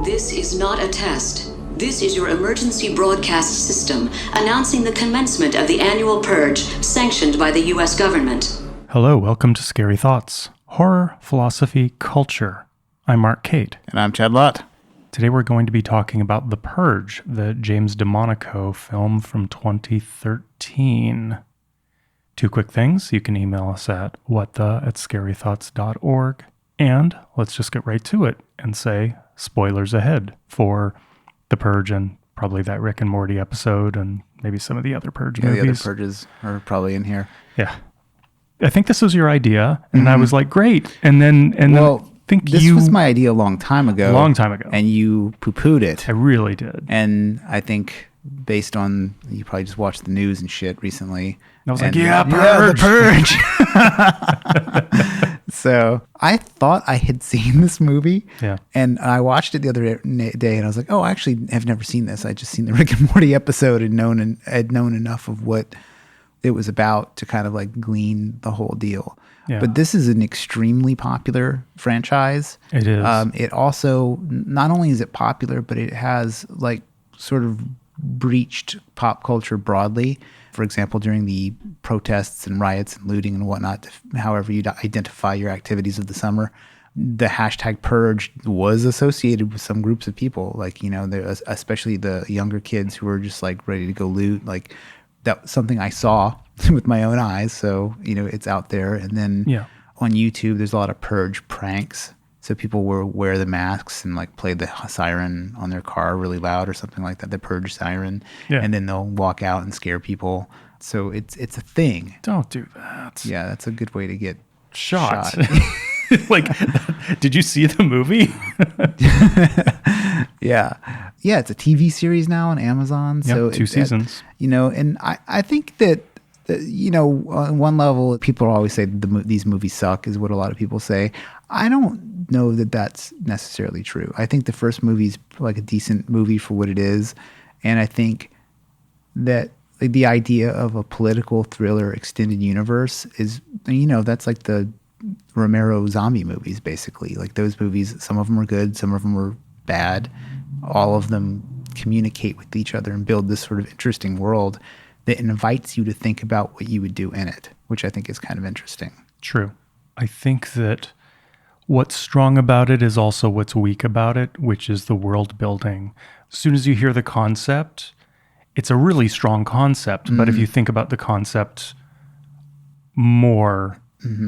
This is not a test. This is your emergency broadcast system announcing the commencement of the annual Purge sanctioned by the U.S. government. Hello, welcome to Scary Thoughts, Horror, Philosophy, Culture. I'm Mark Cate. And I'm Chad Lott. Today we're going to be talking about The Purge, the James DeMonaco film from 2013. Two quick things. You can email us at whatthe@scarythoughts.org. And let's just get right to it and say spoilers ahead for The Purge and probably that Rick and Morty episode and maybe some of the other Purge movies. The other Purges are probably in here. Yeah. I think this was your idea, and I was like, great. And then this was my idea a long time ago. And you poo-pooed it. I really did. And I think based on, you probably just watched the news and shit recently. And I was like, Purge. The Purge. So I thought I had seen this movie. Yeah. And I watched it the other day and I was like, oh, I actually have never seen this. I just seen the Rick and Morty episode and had known enough of what it was about to kind of like glean the whole deal. Yeah. But this is an extremely popular franchise. It is. It also, not only is it popular, but it has like sort of breached pop culture broadly. For example, during the protests and riots and looting and whatnot, however you identify your activities of the summer, the hashtag Purge was associated with some groups of people, like, you know, especially the younger kids who were just like ready to go loot. Like, that was something I saw with my own eyes. So, you know, it's out there. And then on YouTube, there's a lot of Purge pranks. So people will wear the masks and like play the siren on their car really loud or something like that, the Purge siren. Yeah. And then they'll walk out and scare people. So it's a thing. Don't do that. Yeah, that's a good way to get shot. Like, did you see the movie? Yeah, it's a TV series now on Amazon. So 2 seasons. You know, and I think that, you know, on one level, people always say these movies suck, is what a lot of people say. I don't know that that's necessarily true. I think the first movie's like a decent movie for what it is, and I think that like the idea of a political thriller extended universe is, you know, that's like the Romero zombie movies, basically. Like those movies, some of them are good, some of them are bad. All of them communicate with each other and build this sort of interesting world that invites you to think about what you would do in it, which I think is kind of interesting. True. I think that what's strong about it is also what's weak about it, which is the world building. As soon as you hear the concept, it's a really strong concept. Mm-hmm. But if you think about the concept more,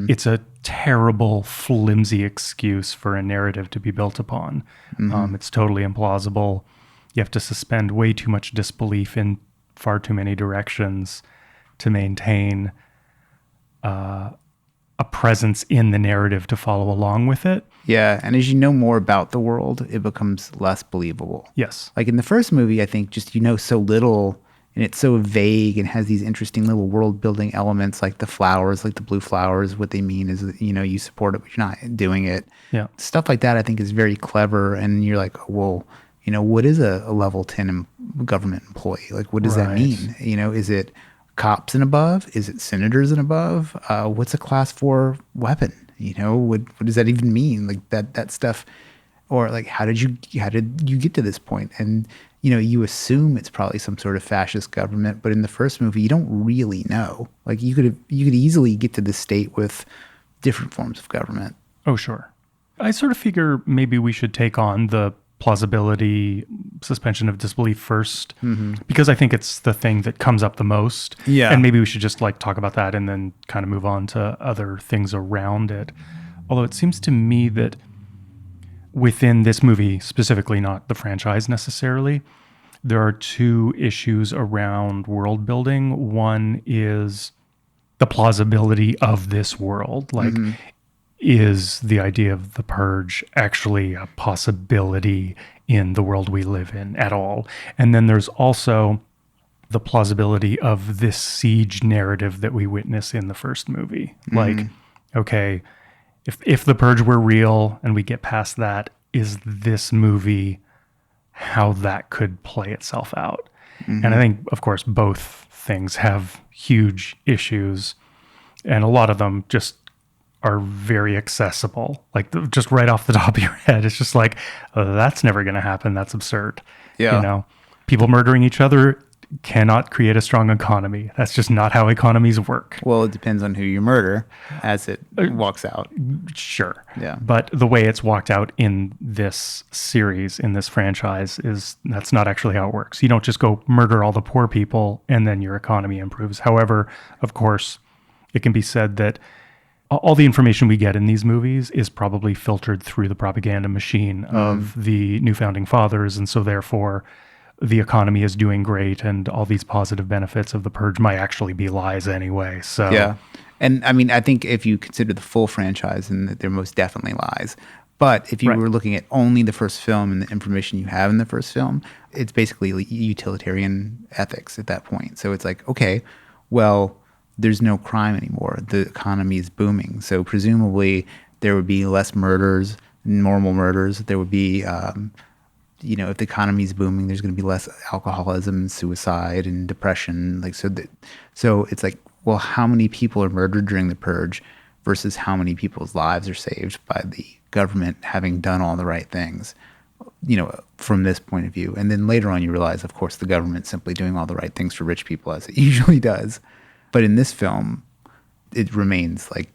it's a terrible, flimsy excuse for a narrative to be built upon. It's totally implausible. You have to suspend way too much disbelief in far too many directions to maintain a presence in the narrative to follow along with it. Yeah, and as you know more about the world, it becomes less believable. Yes. Like in the first movie, I think just you know so little, and it's so vague and has these interesting little world building elements, like the flowers, like the blue flowers. What they mean is, you know, you support it, but you're not doing it. Yeah. Stuff like that, I think, is very clever. And you're like, well, you know, what is a level 10 government employee? Like, what does that mean? You know, is it cops and above? Is it senators and above? What's a class 4 weapon? You know, what does that even mean? Like that stuff, or like, how did you get to this point? And you know, you assume it's probably some sort of fascist government, but in the first movie, you don't really know. Like you could easily get to this state with different forms of government. Oh, sure. I sort of figure maybe we should take on the plausibility, suspension of disbelief first, because I think it's the thing that comes up the most. Yeah. And maybe we should just like talk about that and then kind of move on to other things around it. Although it seems to me that within this movie, specifically not the franchise necessarily, there are 2 issues around world building. One is the plausibility of this world. Like, is the idea of the Purge actually a possibility in the world we live in at all? And then there's also the plausibility of this siege narrative that we witness in the first movie. Like, okay, if the Purge were real and we get past that, is this movie how that could play itself out? And I think, of course, both things have huge issues, and a lot of them just are very accessible. Like just right off the top of your head, it's just like, that's never going to happen. That's absurd. Yeah. You know, people murdering each other cannot create a strong economy. That's just not how economies work. Well, it depends on who you murder as it walks out. Sure. Yeah. But the way it's walked out in this series, in this franchise, that's not actually how it works. You don't just go murder all the poor people and then your economy improves. However, of course, it can be said that all the information we get in these movies is probably filtered through the propaganda machine of the new founding fathers. And so therefore, the economy is doing great and all these positive benefits of the purge might actually be lies anyway. So yeah. And I mean, I think if you consider the full franchise, and they're most definitely lies. But if you were looking at only the first film and the information you have in the first film, it's basically utilitarian ethics at that point. So it's like, okay, well, there's no crime anymore. The economy is booming. So presumably there would be less murders, normal murders. There would be, if the economy is booming, there's going to be less alcoholism, suicide, and depression. So it's like, well, how many people are murdered during the purge versus how many people's lives are saved by the government having done all the right things, from this point of view. And then later on you realize, of course, the government's simply doing all the right things for rich people, as it usually does. But in this film, it remains like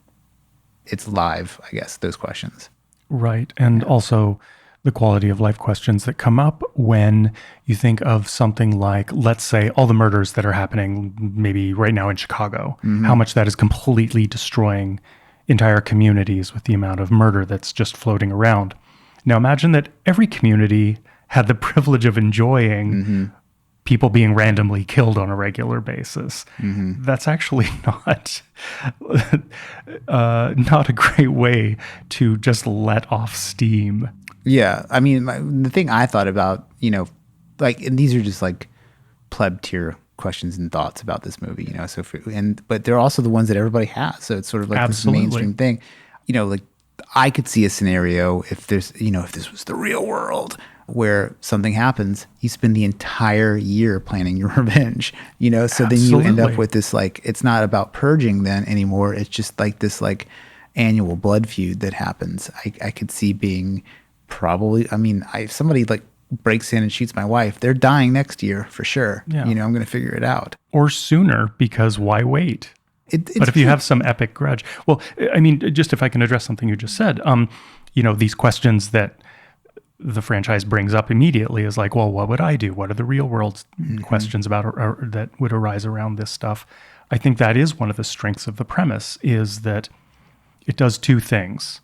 it's live, I guess, those questions. Right. And also the quality of life questions that come up when you think of something like, let's say, all the murders that are happening maybe right now in Chicago, how much that is completely destroying entire communities with the amount of murder that's just floating around. Now imagine that every community had the privilege of enjoying people being randomly killed on a regular basis. That's actually not a great way to just let off steam. Yeah. I mean, the thing I thought about, and these are just like pleb tier questions and thoughts about this movie, but they're also the ones that everybody has. So it's sort of like this mainstream thing, like I could see a scenario if there's, if this was the real world, where something happens, you spend the entire year planning your revenge, so then you end up with this, like, it's not about purging then anymore. It's just like this, like, annual blood feud that happens. I could see being probably, if somebody like breaks in and shoots my wife, they're dying next year for sure. Yeah. I'm going to figure it out. Or sooner, because why wait? But if you have some epic grudge, well, just if I can address something you just said, these questions that the franchise brings up immediately is like, well, what would I do? What are the real world questions about or that would arise around this stuff? I think that is one of the strengths of the premise, is that it does two things.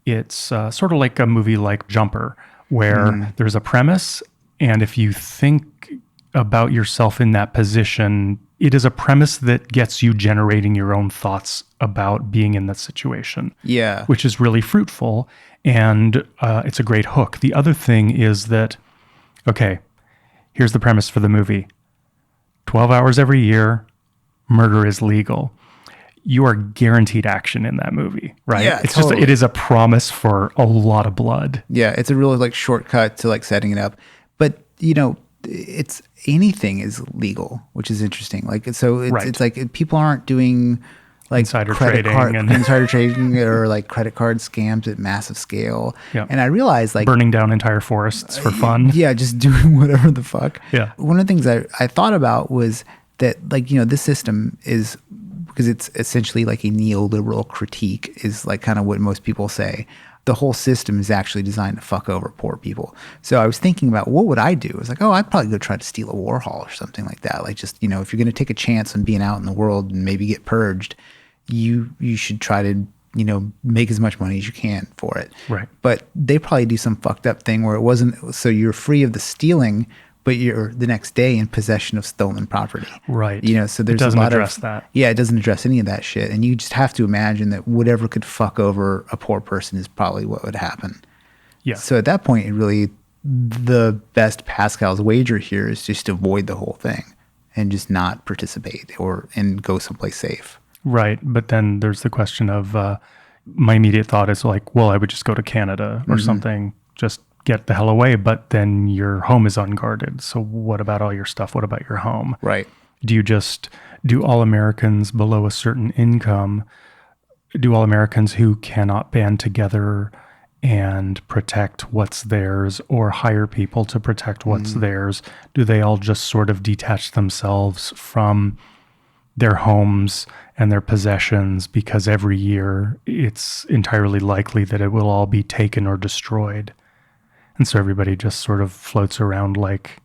It's sort of like a movie like Jumper, where there's a premise, and if you think about yourself in that position, it is a premise that gets you generating your own thoughts about being in that situation. Yeah. Which is really fruitful, and it's a great hook. The other thing is that, okay, here's the premise for the movie. 12 hours every year, murder is legal. You are guaranteed action in that movie, right? Yeah, it's totally. it is a promise for a lot of blood. Yeah, it's a real like shortcut to like setting it up. But it's anything is legal, which is interesting. Like it's like people aren't doing like insider trading or like credit card scams at massive scale. Yeah. And I realized like burning down entire forests for fun. Yeah, just doing whatever the fuck. Yeah. One of the things I thought about was that like, this system is, because it's essentially like a neoliberal critique, is like kind of what most people say. The whole system is actually designed to fuck over poor people. So I was thinking about, what would I do? I was like, I'd probably go try to steal a Warhol or something like that. Like just, if you're going to take a chance on being out in the world and maybe get purged, you should try to, make as much money as you can for it. Right. But they probably do some fucked up thing where it wasn't, so you're free of the stealing, but you're the next day in possession of stolen property. Right. So there's it doesn't a lot address of that. Yeah, it doesn't address any of that shit. And you just have to imagine that whatever could fuck over a poor person is probably what would happen. Yeah. So at that point, the best Pascal's wager here is just to avoid the whole thing and just not participate and go someplace safe. Right. But then there's the question of my immediate thought is like, well, I would just go to Canada or something, just get the hell away. But then your home is unguarded. So what about all your stuff? What about your home? Right. Do all Americans below a certain income do all Americans who cannot band together and protect what's theirs or hire people to protect what's theirs, do they all just sort of detach themselves from their homes and their possessions because every year it's entirely likely that it will all be taken or destroyed? And so everybody just sort of floats around like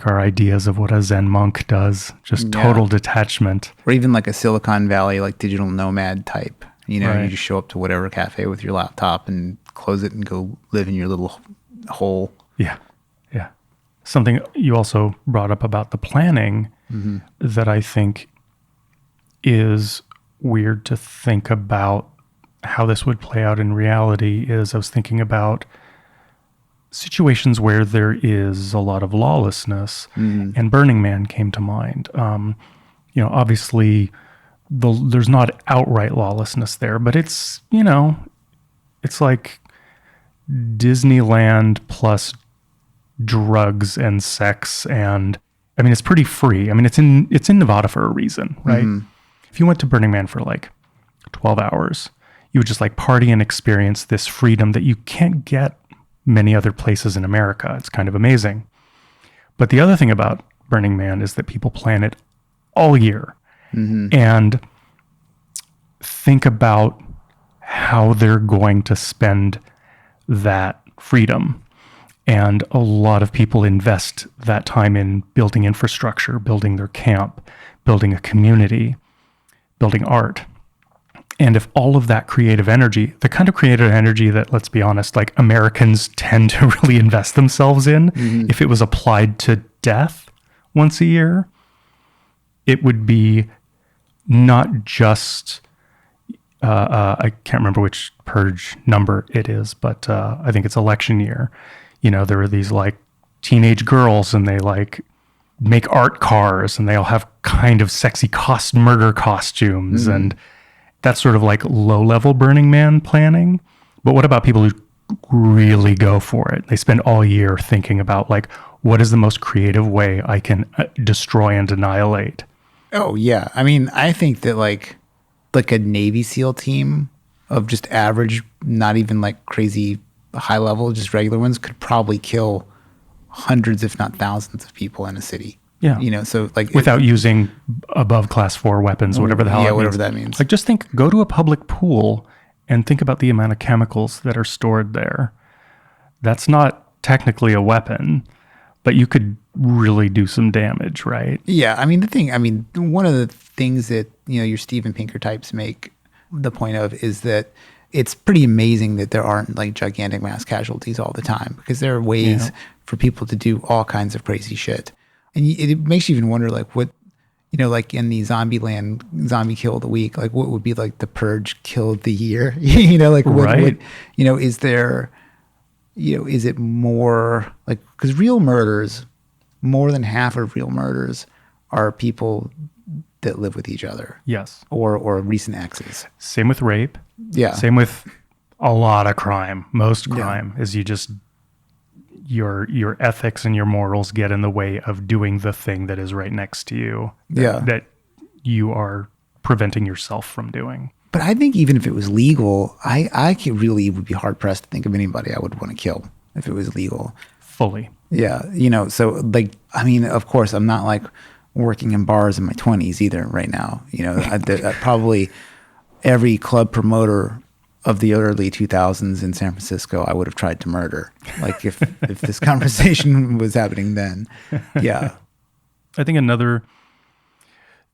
our ideas of what a Zen monk does, just total detachment. Or even like a Silicon Valley, like digital nomad type. You know, Right. you just show up to whatever cafe with your laptop and close it and go live in your little hole. Yeah. Yeah. Something you also brought up about the planning that I think is weird to think about how this would play out in reality is I was thinking about situations where there is a lot of lawlessness, and Burning Man came to mind. Obviously there's not outright lawlessness there, but it's, it's like Disneyland plus drugs and sex. And I mean, it's pretty free. I mean, it's in Nevada for a reason, right? If you went to Burning Man for like 12 hours, you would just like party and experience this freedom that you can't get many other places in America. It's kind of amazing. But the other thing about Burning Man is that people plan it all year and think about how they're going to spend that freedom. And a lot of people invest that time in building infrastructure, building their camp, building a community, building art. And if all of that creative energy, the kind of creative energy that, let's be honest, like Americans tend to really invest themselves in, if it was applied to death once a year, it would be not just, I can't remember which Purge number it is, but I think it's election year. There are these like teenage girls and they like make art cars and they all have kind of sexy murder costumes and that's sort of like low-level Burning Man planning. But what about people who really go for it? They spend all year thinking about like, what is the most creative way I can destroy and annihilate? Oh, yeah. I mean, I think that like a Navy SEAL team of just average, not even like crazy high level, just regular ones could probably kill hundreds, if not thousands of people in a city. Yeah. So like without using above class 4 weapons, whatever the hell it whatever means. that means. Like just go to a public pool and think about the amount of chemicals that are stored there. That's not technically a weapon, but you could really do some damage, right? Yeah. One of the things that, your Steven Pinker types make the point of is that it's pretty amazing that there aren't like gigantic mass casualties all the time because there are ways for people to do all kinds of crazy shit. And it makes you even wonder, like, what, like in the Zombieland, zombie kill of the week, like what would be like the Purge kill of the year? Like what, is there, is it more like, because real murders, more than half of real murders are people that live with each other. Yes. Or recent exes. Same with rape. Yeah. Same with a lot of crime. Most crime is you just, your ethics and your morals get in the way of doing the thing that is right next to you that you are preventing yourself from doing. But I think even if it was legal, I really would be hard pressed to think of anybody I would want to kill if it was legal. Fully. Yeah. So like, of course I'm not like working in bars in my 20s either right now. I probably every club promoter of the early 2000s in San Francisco, I would have tried to murder. Like if this conversation was happening then. Yeah. I think another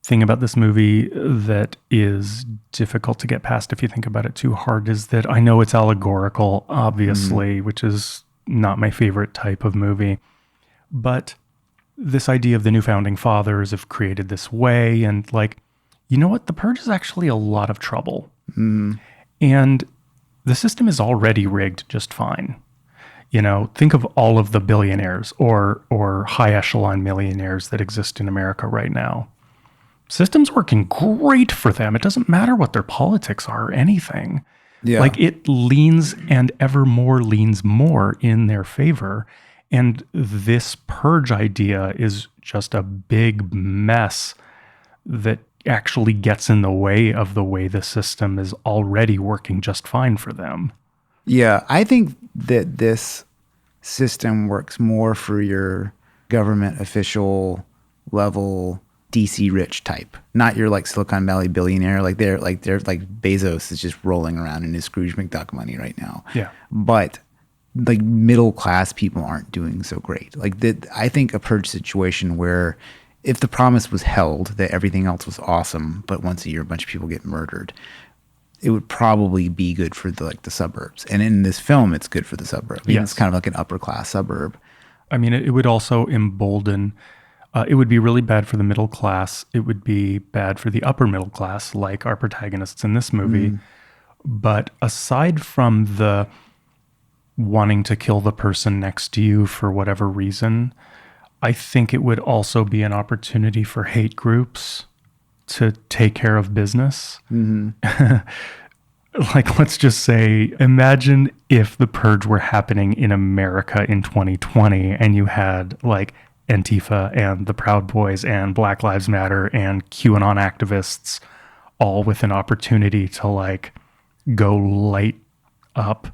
thing about this movie that is difficult to get past if you think about it too hard is that I know it's allegorical, obviously, which is not my favorite type of movie. But this idea of the new founding fathers have created this way and like, you know what? The Purge is actually a lot of trouble. And the system is already rigged just fine. Think of all of the billionaires or high echelon millionaires that exist in America right now. System's working great for them. It doesn't matter what their politics are or anything. Yeah. Like it leans and ever more leans more in their favor. And this Purge idea is just a big mess that actually gets in the way of the way the system is already working just fine for them. Yeah, I think that this system works more for your government official level DC rich type, not your like Silicon Valley billionaire. They're like Bezos is just rolling around in his Scrooge McDuck money right now. Yeah. But like middle class people aren't doing so great. Like I think a purge situation where if the promise was held that everything else was awesome, but once a year a bunch of people get murdered, it would probably be good for the suburbs. And in this film, it's good for the suburb. Yes. It's kind of like an upper class suburb. I mean, it would also embolden. It would be really bad for the middle class. It would be bad for the upper middle class, like our protagonists in this movie. But aside from the wanting to kill the person next to you for whatever reason, I think it would also be an opportunity for hate groups to take care of business. Like, let's just say, imagine if the purge were happening in America in 2020 and you had like Antifa and the Proud Boys and Black Lives Matter and QAnon activists all with an opportunity to like go light up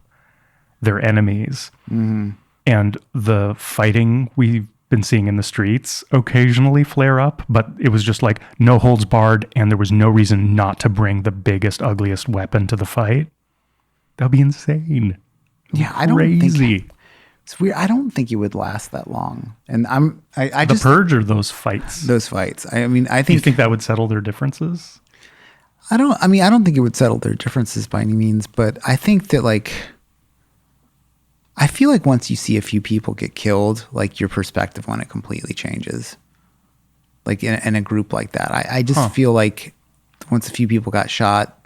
their enemies. And the fighting we've been seeing in the streets occasionally flare up, but it was just like no holds barred and there was no reason not to bring the biggest, ugliest weapon to the fight. That'd be insane. Yeah, I Crazy. don't think it's weird. I don't think it would last that long. And I The just purge or those fights? those fights. I mean, I Do you think think that would settle their differences? I don't think it would settle their differences by any means, but I think that like I feel like once you see a few people get killed, like your perspective on it completely changes. Like in a group like that, I just feel like once a few people got shot,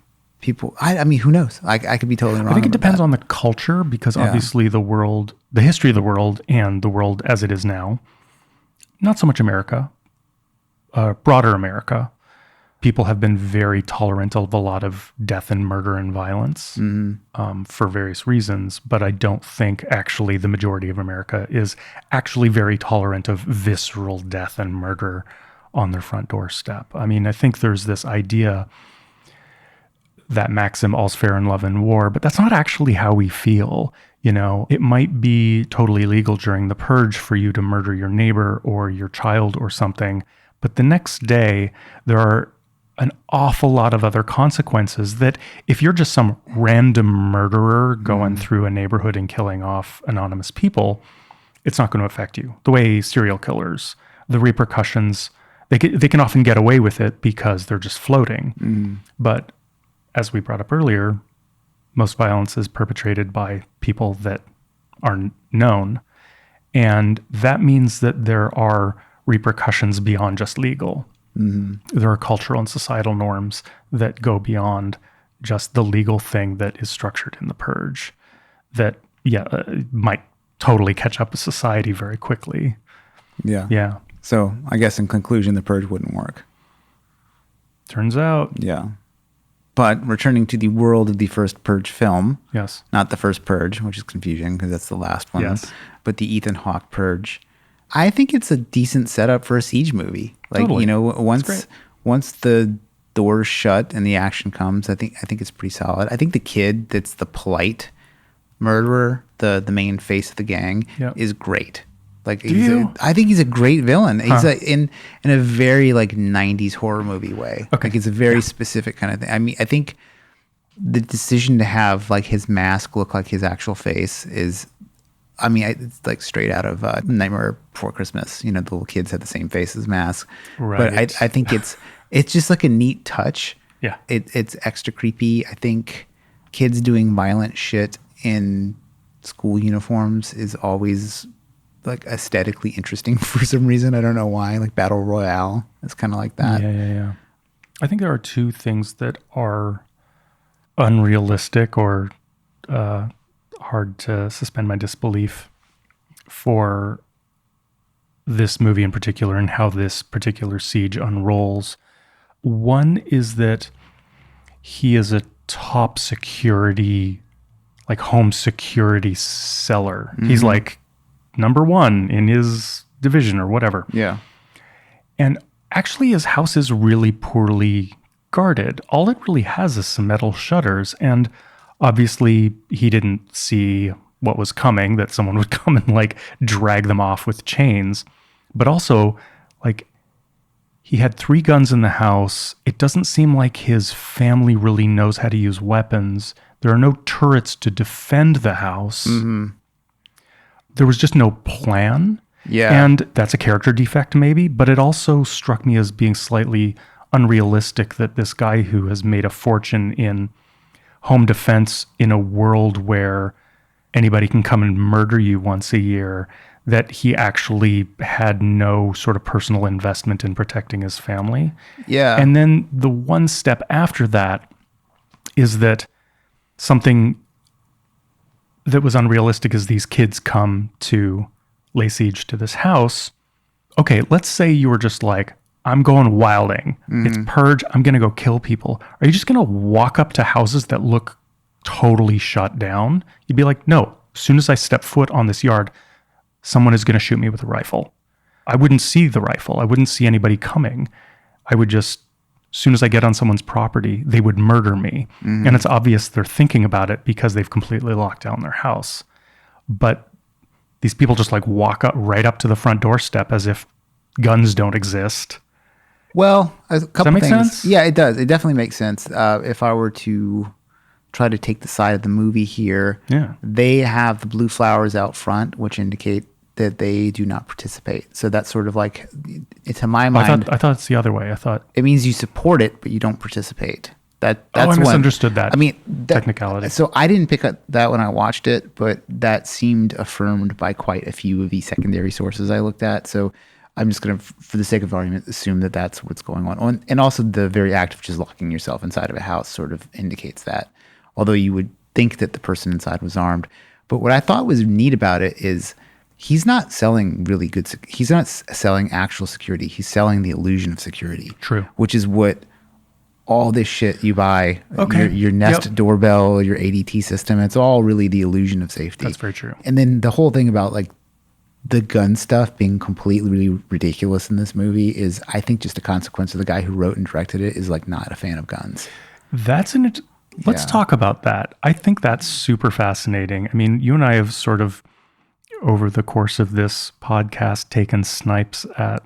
I mean, who knows? I could be totally wrong. I think it about depends that. on the culture because obviously the history of the world and the world as it is now, not so much America, broader America, people have been very tolerant of a lot of death and murder and violence for various reasons. But I don't think actually the majority of America is actually very tolerant of visceral death and murder on their front doorstep. I mean, I think there's this idea that maxim, all's fair in love and war, but that's not actually how we feel. You know, it might be totally legal during the purge for you to murder your neighbor or your child or something, but the next day there are an awful lot of other consequences that if you're just some random murderer going through a neighborhood and killing off anonymous people, it's not going to affect you. The way serial killers, the repercussions, they can often get away with it because they're just floating. But as we brought up earlier, most violence is perpetrated by people that are known. And that means that there are repercussions beyond just legal. There are cultural and societal norms that go beyond just the legal thing that is structured in the purge that, might totally catch up with society very quickly. Yeah. Yeah. So I guess in conclusion, the purge wouldn't work. Turns out. Yeah. But returning to the world of the first Purge film, Yes. not the first Purge, which is confusing because that's the last one, Yes. but the Ethan Hawke Purge, I think it's a decent setup for a siege movie. Like, Totally. you know, great. once the doors shut and the action comes, I think it's pretty solid. I think the kid that's the polite murderer, the main face of the gang, Yep. is great. Like, you? I think he's a great villain. He's in a very like 90s horror movie way. Okay. Like it's a very specific kind of thing. I mean, I think the decision to have like his mask look like his actual face is, I mean, it's like straight out of Nightmare Before Christmas. You know, the little kids had the same face as mask. Right. But I think it's just like a neat touch. Yeah. It's extra creepy. I think kids doing violent shit in school uniforms is always like aesthetically interesting for some reason. I don't know why. Like Battle Royale, it's kind of like that. Yeah. I think there are two things that are unrealistic or hard to suspend my disbelief for this movie in particular and how this particular siege unrolls. One is that he is a top security, like home security seller. He's like number one in his division or whatever. Yeah. And actually his house is really poorly guarded. All it really has is some metal shutters. And obviously he didn't see what was coming, that someone would come and like drag them off with chains. But also, like, he had 3 guns in the house. It doesn't seem like his family really knows how to use weapons. There are no turrets to defend the house. Mm-hmm. There was just no plan. Yeah. And that's a character defect maybe, but it also struck me as being slightly unrealistic that this guy who has made a fortune in home defense in a world where anybody can come and murder you once a year, that he actually had no sort of personal investment in protecting his family. Yeah. And then the one step after that is that something that was unrealistic is these kids come to lay siege to this house. Okay, let's say you were just like, I'm going wilding. It's Purge. I'm going to go kill people. Are you just going to walk up to houses that look totally shut down? You'd be like, no, as soon as I step foot on this yard, someone is going to shoot me with a rifle. I wouldn't see the rifle. I wouldn't see anybody coming. I would just, as soon as I get on someone's property, they would murder me. And it's obvious they're thinking about it because they've completely locked down their house. But these people just like walk up right up to the front doorstep as if guns don't exist. Well, a couple Does that make things. sense? Yeah, it does. It definitely makes sense. If I were to try to take the side of the movie here, they have the blue flowers out front, which indicate that they do not participate. So that's sort of like, to my mind, I thought it's the other way. I thought it means you support it, but you don't participate. That's I misunderstood that. I mean, technicality. So I didn't pick up that when I watched it, but that seemed affirmed by quite a few of the secondary sources I looked at. So I'm just going to, for the sake of argument, assume that that's what's going on. And also the very act of just locking yourself inside of a house sort of indicates that, although you would think that the person inside was armed. But what I thought was neat about it is he's not selling really good, he's not selling actual security. He's selling the illusion of security. True. Which is what all this shit you buy, Okay. your Nest doorbell, your ADT system, it's all really the illusion of safety. That's very true. And then the whole thing about like the gun stuff being completely ridiculous in this movie is, I think, just a consequence of the guy who wrote and directed it is like not a fan of guns. Let's talk about that. I think that's super fascinating. I mean, you and I have sort of, over the course of this podcast, taken snipes at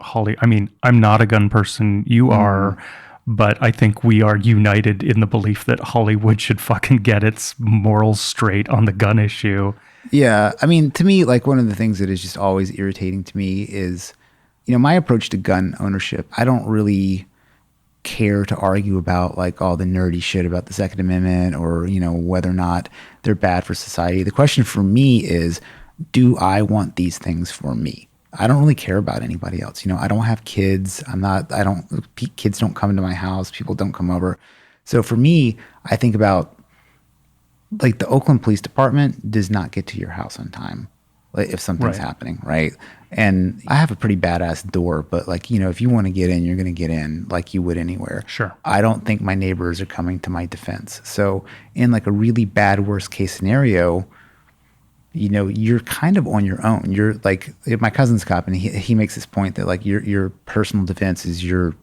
Holly. I mean, I'm not a gun person. You are. But I think we are united in the belief that Hollywood should fucking get its morals straight on the gun issue. Yeah. I mean, to me, like one of the things that is just always irritating to me is, you know, my approach to gun ownership. I don't really care to argue about like all the nerdy shit about the Second Amendment or, you know, whether or not they're bad for society. The question for me is, do I want these things for me? I don't really care about anybody else. You know, I don't have kids. Kids don't come into my house. People don't come over. So for me, I think about like the Oakland Police Department does not get to your house on time. Like if something's happening, right? And I have a pretty badass door, but like, you know, if you want to get in, you're going to get in like you would anywhere. Sure. I don't think my neighbors are coming to my defense. So in like a really bad worst case scenario, you know, you're kind of on your own. You're like, my cousin's cop, and he makes this point that like your personal defense is your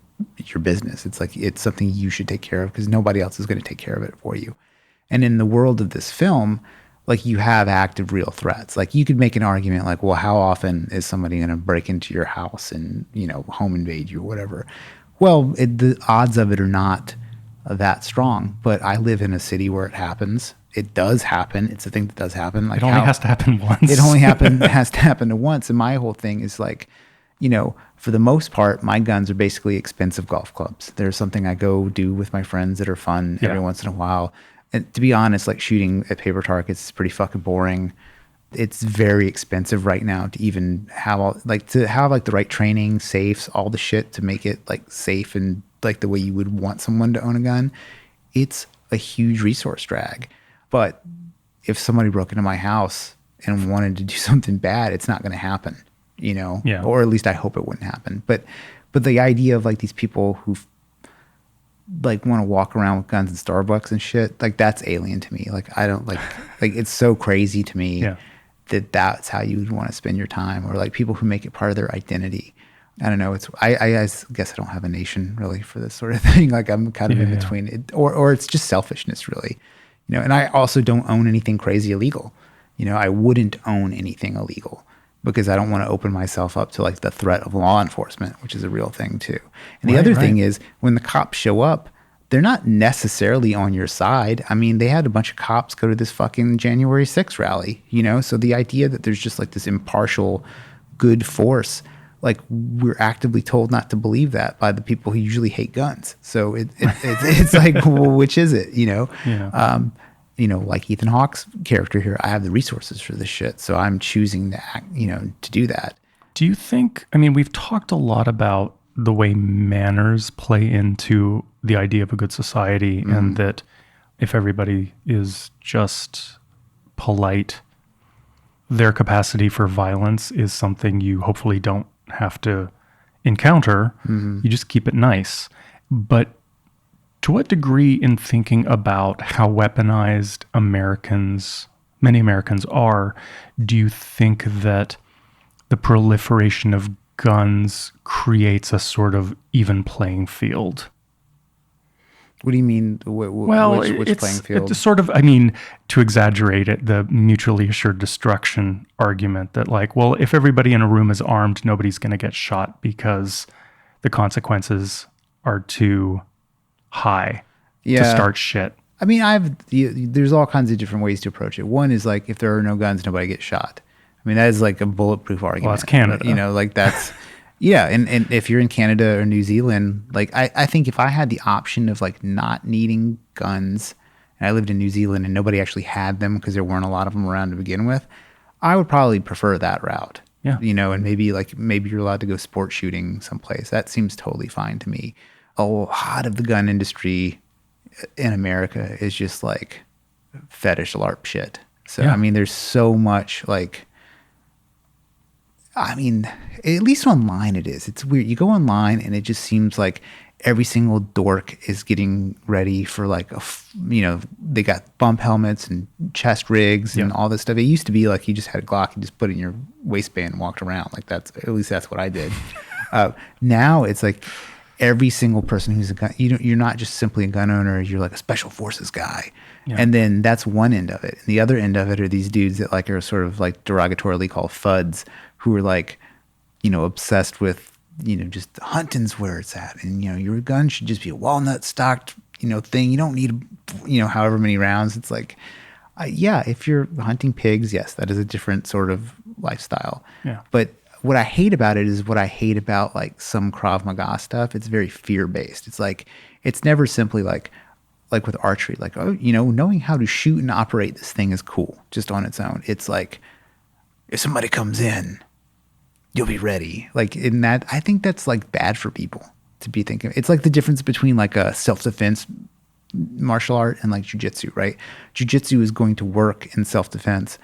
business. It's like, it's something you should take care of because nobody else is going to take care of it for you. And in the world of this film, like you have active real threats. Like you could make an argument like, well, how often is somebody going to break into your house and, you know, home invade you or whatever? Well, the odds of it are not that strong, but I live in a city where it happens. It does happen. It's a thing that does happen. Like it only has to happen once. It only has to happen once. And my whole thing is like, you know, for the most part, my guns are basically expensive golf clubs. They're something I go do with my friends that are fun every once in a while. And to be honest, like shooting at paper targets is pretty fucking boring. It's very expensive right now to even have the right training, safes, all the shit to make it like safe and like the way you would want someone to own a gun. It's a huge resource drag. But if somebody broke into my house and wanted to do something bad, it's not going to happen, you know? Yeah. Or at least I hope it wouldn't happen. But the idea of like these people who like want to walk around with guns in Starbucks and shit, like that's alien to me. Like I don't like it's so crazy to me that that's how you would want to spend your time, or like people who make it part of their identity. I don't know. I guess I don't have a nation really for this sort of thing. Like I'm kind of in between it, or it's just selfishness really, and I also don't own anything crazy illegal. I wouldn't own anything illegal because I don't want to open myself up to like the threat of law enforcement, which is a real thing too. And the other thing is when the cops show up, they're not necessarily on your side. I mean, they had a bunch of cops go to this fucking January 6th rally, so the idea that there's just like this impartial good force, like we're actively told not to believe that by the people who usually hate guns. So it's like, well, which is it, like Ethan Hawke's character here, I have the resources for this shit. So I'm choosing to act, to do that. Do you think, we've talked a lot about the way manners play into the idea of a good society, and that if everybody is just polite, their capacity for violence is something you hopefully don't have to encounter. You just keep it nice. But to what degree, in thinking about how weaponized many Americans are, do you think that the proliferation of guns creates a sort of even playing field? What do you mean? Which playing field? It's sort of, to exaggerate it, the mutually assured destruction argument that like, well, if everybody in a room is armed, nobody's going to get shot because the consequences are too high to start shit. There's all kinds of different ways to approach it. One is like, if there are no guns, nobody gets shot. That is like a bulletproof argument. Well, that's Canada. Like that's... Yeah, and if you're in Canada or New Zealand, like I think if I had the option of like not needing guns, and I lived in New Zealand and nobody actually had them because there weren't a lot of them around to begin with, I would probably prefer that route. Yeah. And maybe you're allowed to go sport shooting someplace. That seems totally fine to me. A lot of the gun industry in America is just like fetish LARP shit. So, there's so much like... at least online it is. It's weird. You go online and it just seems like every single dork is getting ready for like they got bump helmets and chest rigs and all this stuff. It used to be like you just had a Glock, you just put it in your waistband and walked around. Like that's what I did. Now it's like every single person who's a gun, you're not just simply a gun owner, you're like a special forces guy. Yeah. And then that's one end of it. And the other end of it are these dudes that like are sort of like derogatorily called FUDs, who are like, obsessed with, just hunting's where it's at. And, your gun should just be a walnut stocked, thing. You don't need, however many rounds. It's like, if you're hunting pigs, yes, that is a different sort of lifestyle. Yeah. But what I hate about it is what I hate about like some Krav Maga stuff. It's very fear-based. It's like, it's never simply like with archery, like, knowing how to shoot and operate this thing is cool just on its own. It's like, if somebody comes in, you'll be ready. Like in that, I think that's like bad for people to be thinking. It's like the difference between like a self-defense martial art and like jujitsu, right? Jujitsu is going to work in self-defense,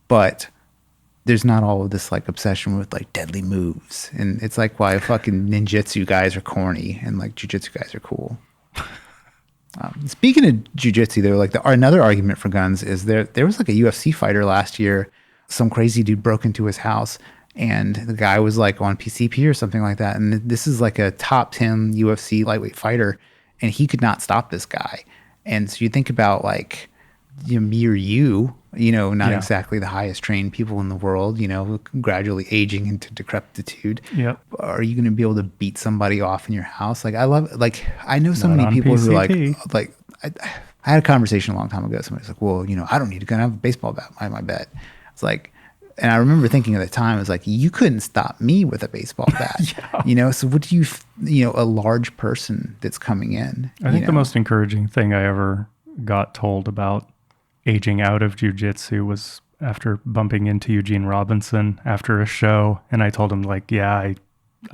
but there's not all of this like obsession with like deadly moves. And it's like why fucking ninjutsu guys are corny and like jujitsu guys are cool. Speaking of jujitsu, though, like another argument for guns is there was like a UFC fighter last year. Some crazy dude broke into his house, and the guy was like on PCP or something like that. And this is like a top 10 UFC lightweight fighter, and he could not stop this guy. And so you think about like me or you, not exactly the highest trained people in the world, gradually aging into decrepitude. Yeah. Are you going to be able to beat somebody off in your house? Like I know so many people who are like I had a conversation a long time ago. Somebody's like, well, I don't need a gun. I have a baseball bat by my bed. It's like, and I remember thinking at the time, it was like, you couldn't stop me with a baseball bat. So what do a large person that's coming in? I think the most encouraging thing I ever got told about aging out of jiu-jitsu was after bumping into Eugene Robinson after a show. And I told him like, I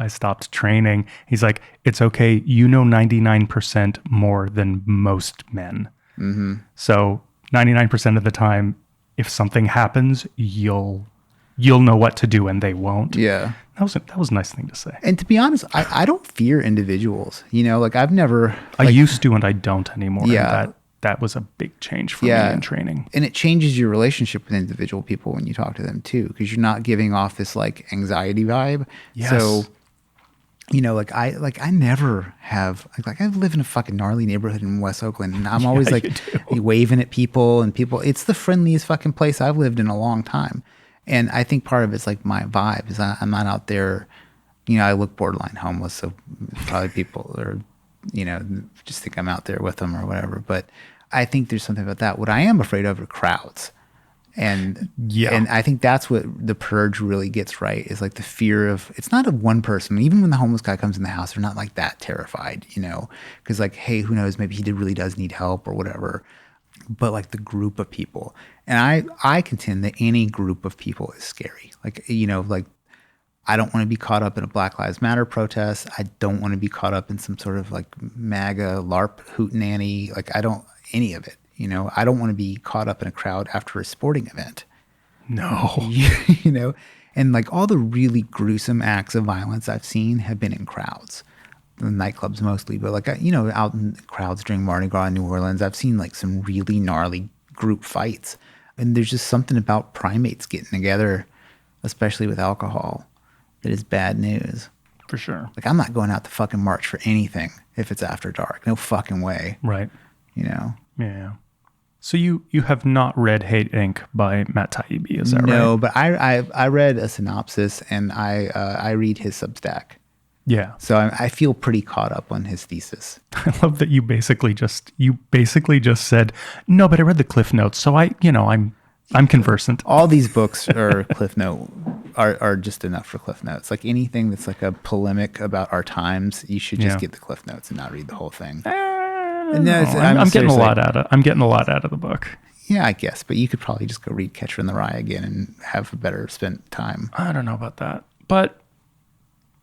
stopped training. He's like, it's okay. 99% more than most men. Mm-hmm. So 99% of the time, if something happens, you'll know what to do and they won't. Yeah. That was a nice thing to say. And to be honest, I don't fear individuals. Like I've never... I used to and I don't anymore. Yeah. And that was a big change for me in training. And it changes your relationship with individual people when you talk to them too, because you're not giving off this like anxiety vibe. Yes. So I never have I live in a fucking gnarly neighborhood in West Oakland, and I'm always waving at people, and it's the friendliest fucking place I've lived in a long time. And I think part of it's like my vibe is I'm not out there, I look borderline homeless, so probably people are, just think I'm out there with them or whatever. But I think there's something about that. What I am afraid of are crowds. And I think that's what the Purge really gets right, is like the fear of, it's not of one person. Even when the homeless guy comes in the house, they're not like that terrified, because like, hey, who knows, maybe he really does need help or whatever. But like the group of people. And I contend that any group of people is scary. Like, I don't want to be caught up in a Black Lives Matter protest. I don't want to be caught up in some sort of like MAGA LARP hootenanny. Like, I don't, any of it. I don't want to be caught up in a crowd after a sporting event. No. And like all the really gruesome acts of violence I've seen have been in crowds, the nightclubs mostly, but like, out in crowds during Mardi Gras in New Orleans, I've seen like some really gnarly group fights. And there's just something about primates getting together, especially with alcohol, that is bad news. For sure. Like, I'm not going out to fucking march for anything if it's after dark. No fucking way. Right. Yeah. So you have not read Hate Inc. by Matt Taibbi, is that right? No, but I read a synopsis, and I read his Substack. Yeah. So I feel pretty caught up on his thesis. I love that you basically just said, no, but I read the Cliff Notes, so I'm conversant. All these books are Cliff Note are just enough for Cliff Notes. Like anything that's like a polemic about our times, you should just get the Cliff Notes and not read the whole thing. No, I'm getting a lot out of the book. Yeah, I guess, but you could probably just go read Catcher in the Rye again and have a better spent time. I don't know about that, but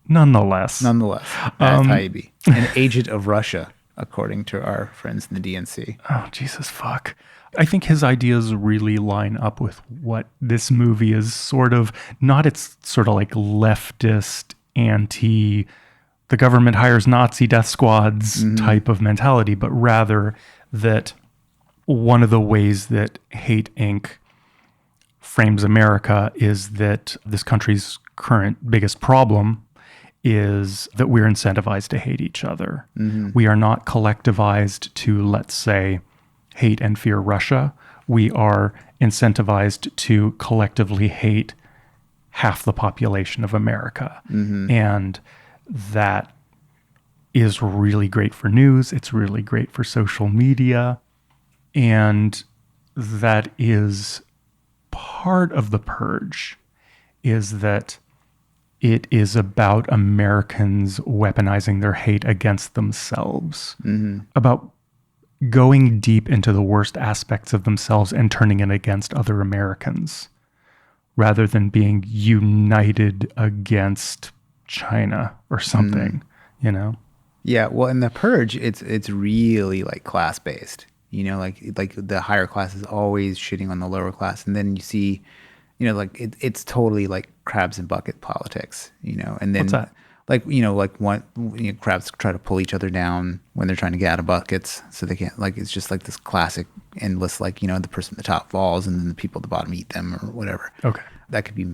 nonetheless, Taibbi, an agent of Russia, according to our friends in the DNC. Oh, Jesus fuck. I think his ideas really line up with what this movie is sort of, not its sort of like leftist anti, the government hires Nazi death squads type of mentality, but rather that one of the ways that Hate Inc. frames America is that this country's current biggest problem is that we're incentivized to hate each other. We are not collectivized to, let's say, hate and fear Russia. We are incentivized to collectively hate half the population of America. And that is really great for news. It's really great for social media. And that is part of the Purge, is that it is about Americans weaponizing their hate against themselves, about going deep into the worst aspects of themselves and turning it against other Americans, rather than being united against China or something, Yeah, well, in the Purge, it's really like class based. Like the higher class is always shitting on the lower class, and then you see, it's totally like crabs and bucket politics. And then what's that? Crabs try to pull each other down when they're trying to get out of buckets, so they can't. Like, it's just like this classic endless, the person at the top falls and then the people at the bottom eat them or whatever. Okay, that could be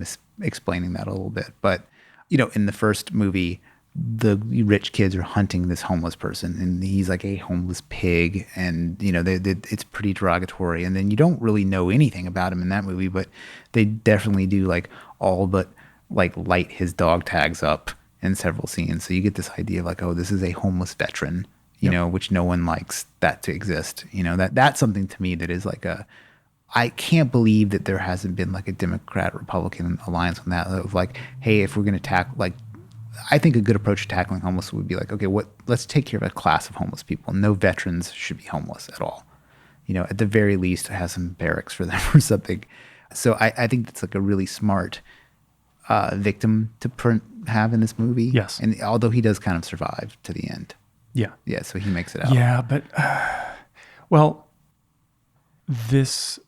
explaining that a little bit, but in the first movie, the rich kids are hunting this homeless person, and he's like a homeless pig, and it's pretty derogatory. And then you don't really know anything about him in that movie, but they definitely do like all but like light his dog tags up in several scenes. So you get this idea of like, oh, this is a homeless veteran, which no one likes that to exist. That's something to me that is like I can't believe that there hasn't been like a Democrat-Republican alliance on that, of like, hey, if we're going to tackle, like, I think a good approach to tackling homeless would be like, okay, let's take care of a class of homeless people. No veterans should be homeless at all. At the very least, have some barracks for them or something. So I think that's like a really smart victim to have in this movie. Yes. And although he does kind of survive to the end. Yeah. Yeah, so he makes it out. Yeah, but, well, this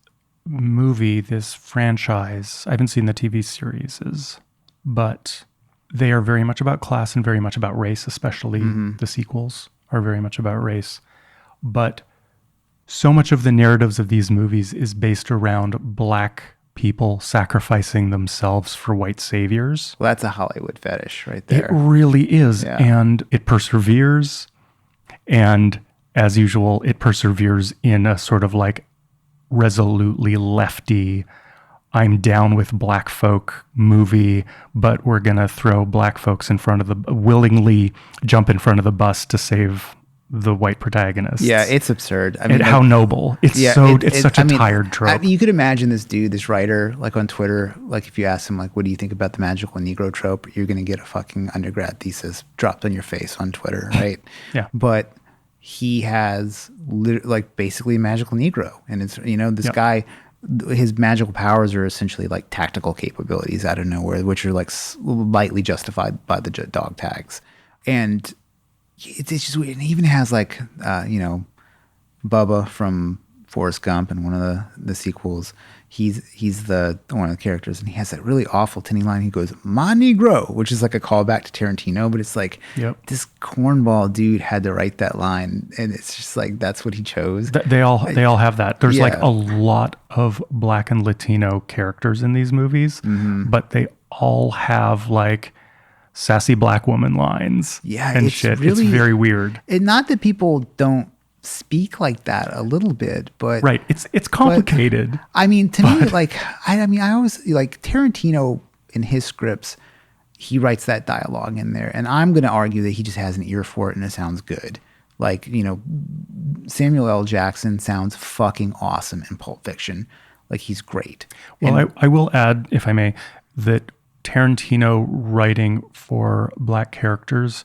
movie, this franchise, I haven't seen the TV series, but they are very much about class and very much about race, especially the sequels are very much about race. But so much of the narratives of these movies is based around Black people sacrificing themselves for white saviors. Well, that's a Hollywood fetish right It there. really is. Yeah. And it perseveres. And as usual, it perseveres in a sort of like resolutely lefty, I'm down with black folk movie, but we're going to throw black folks in front of willingly jump in front of the bus to save the white protagonists. Yeah, it's absurd. I mean, how noble. It's it's such a tired trope. You could imagine this dude, this writer, like on Twitter, like if you ask him, like, what do you think about the magical Negro trope? You're going to get a fucking undergrad thesis dropped on your face on Twitter, right? Yeah. But he has like basically a magical Negro. And it's, this guy, his magical powers are essentially like tactical capabilities out of nowhere, which are like lightly justified by the dog tags. And it's just weird. It even has like, Bubba from Forrest Gump in one of the sequels. He's one of the characters, and he has that really awful tinny line. He goes, "My Negro," which is like a callback to Tarantino, but it's like this cornball dude had to write that line, and it's just like that's what he chose. They all have that. There's like a lot of Black and Latino characters in these movies, but they all have like sassy black woman lines. And shit. Really, it's very weird. And not that people don't speak like that a little bit, but right, it's complicated. But, I mean, to me, like I always like Tarantino in his scripts, he writes that dialogue in there, and I'm going to argue that he just has an ear for it and it sounds good. Like, Samuel L. Jackson sounds fucking awesome in Pulp Fiction. Like, he's great. Well, I will add, if I may, that Tarantino writing for black characters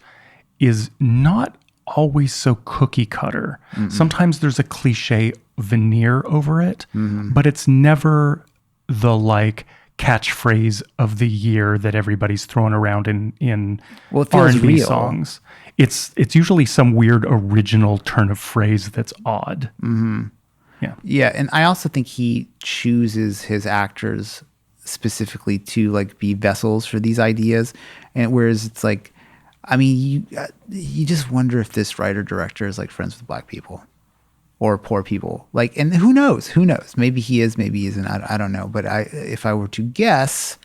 is not always so cookie cutter. Sometimes there's a cliche veneer over it, but it's never the like catchphrase of the year that everybody's throwing around in R&B songs. It's usually some weird original turn of phrase that's odd. Yeah, and I also think he chooses his actors specifically to like be vessels for these ideas, and whereas it's like, I mean, you just wonder if this writer director is like friends with black people or poor people. Like, and who knows? Maybe he is, maybe he isn't. I don't know. But if I were to guess,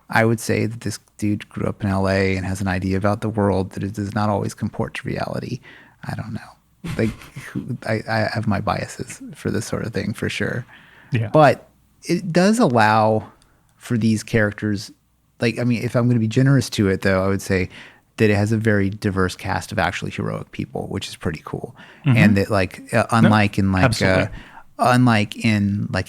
I would say that this dude grew up in LA and has an idea about the world that it does not always comport to reality. I don't know. Like, I have my biases for this sort of thing for sure. Yeah. But it does allow for these characters. Like, I mean, if I'm going to be generous to it, though, I would say that it has a very diverse cast of actually heroic people, which is pretty cool. And that like, unlike in like